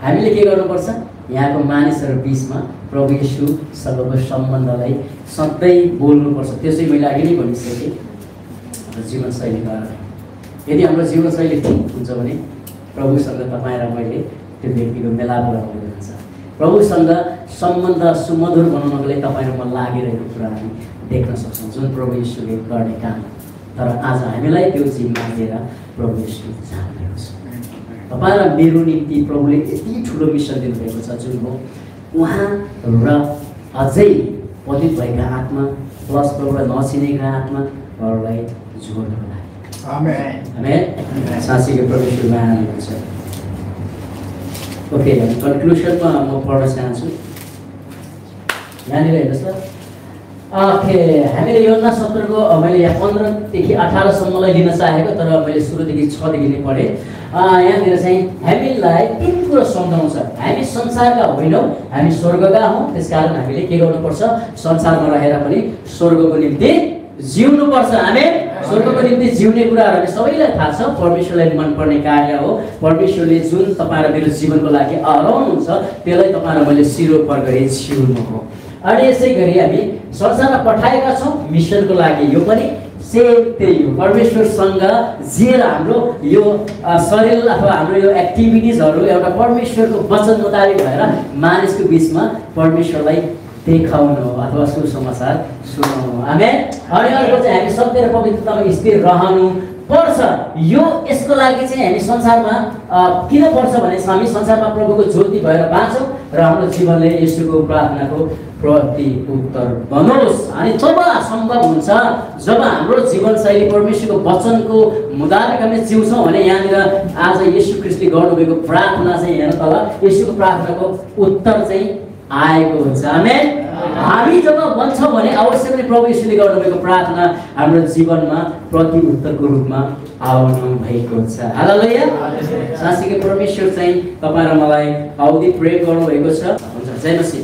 हामीले के गर्नुपर्छ? यहाँको मानिसहरू बिचमा प्रभु येशूसँगको सम्बन्धलाई सधैँ बोल्नुपर्छ। त्यो चाहिँ मैले अघि नै भनिसकेँ। जीवनशैलीद्वारा यदि हाम्रो जीवनशैली ठिक हुन्छ भने प्रभुसँग तपाईँ र मैले त्यो व्यक्तिको मेलाप गराउँदै जान्छ। प्रभुसँग सम्बन्ध सुमधुर बनाउनको लागि तपाईँ र म लागिरहेको कुरा हामी देख्न सक्छौँ, जुन प्रभु येशूले गर्ने काम। तर आज हामीलाई त्यो जिम्मा दिएर प्रभु येशू जानुभएको छ। तपाईँ र मेरो निम्ति प्रभुले यति ठुलो मिसन दिनुभएको छ, जुन हो उहाँ र अझै पतित भएका आत्मा प्लस प्रभुलाई नचिनेका आत्माहरूलाई जोड्नको लागि। आमेन। साँच्चै परमेश्वर माया हुनुहुन्छ। ओके, कन्क्लुसनमा म पढ्न चाहन्छु। यहाँनिर हेर्नुहोस् त। ओके, हामीले योना 17 को मैले यहाँ 15देखि 18सम्मलाई लिन चाहेको, तर मैले सुरुदेखि 6देखि नै पढेँ। यहाँनिर चाहिँ हामीलाई 3 कुरा सम्झाउँछ। हामी संसारका होइनौँ, हामी स्वर्गका हौँ। त्यसकारण हामीले के गर्नुपर्छ? संसारमा रहेर पनि स्वर्गको निम्ति जिउनुपर्छ। आमेन। स्वर्गको निम्ति जिउने कुराहरू सबैलाई थाहा छ। परमेश्वरलाई मनपर्ने कार्य हो। परमेश्वरले जुन तपाईँ र मेरो जीवनको लागि हराउनुहुन्छ त्यसलाई तपाईँ र मैले सिरोपर गरी जिउनु हो। अनि यसै गरी हामी संसारमा पठाएका छौँ मिसनको लागि। यो पनि सेम त्यही हो। परमेश्वरसँग जिएर हाम्रो यो शरीर अथवा हाम्रो यो एक्टिभिटिजहरू एउटा परमेश्वरको वचन मुताबिक भएर मानिसको बिचमा परमेश्वरलाई देखाउनु अथवा सुसमाचार सुनाउनु। आमेन। अनि अर्को चाहिँ हामी सत्य र पवित्रतामा स्थिर रहनु पर्छ। यो यसको लागि चाहिँ हामी संसारमा किन पर्छ भने हामी संसारमा प्रभुको ज्योति भएर बाँच्छौँ र हाम्रो जीवनले येशूको प्रार्थनाको प्रति उत्तर बनोस्। अनि तब सम्भव हुन्छ जब हाम्रो जीवनशैली परमेश्वरको वचनको मुताबिक हामी जिउँछौँ भने यहाँनिर आज येशू ख्रिस्टले गर्नुभएको प्रार्थना चाहिँ हेर्नु तल येशूको प्रार्थनाको उत्तर चाहिँ आएको हुन्छ। आमेन। हामी जब बन्छौँ भने अवश्य पनि प्रभु येशूले गर्नुभएको प्रार्थना हाम्रो जीवनमा प्रति उत्तरको रूपमा आउनु भएको छ। हालेलुया। साँच्चै परमेश्वर चाहिँ तपाईँ र मलाई औधी प्रेम गर्नुभएको छ। हुन्छ। जय मसीह।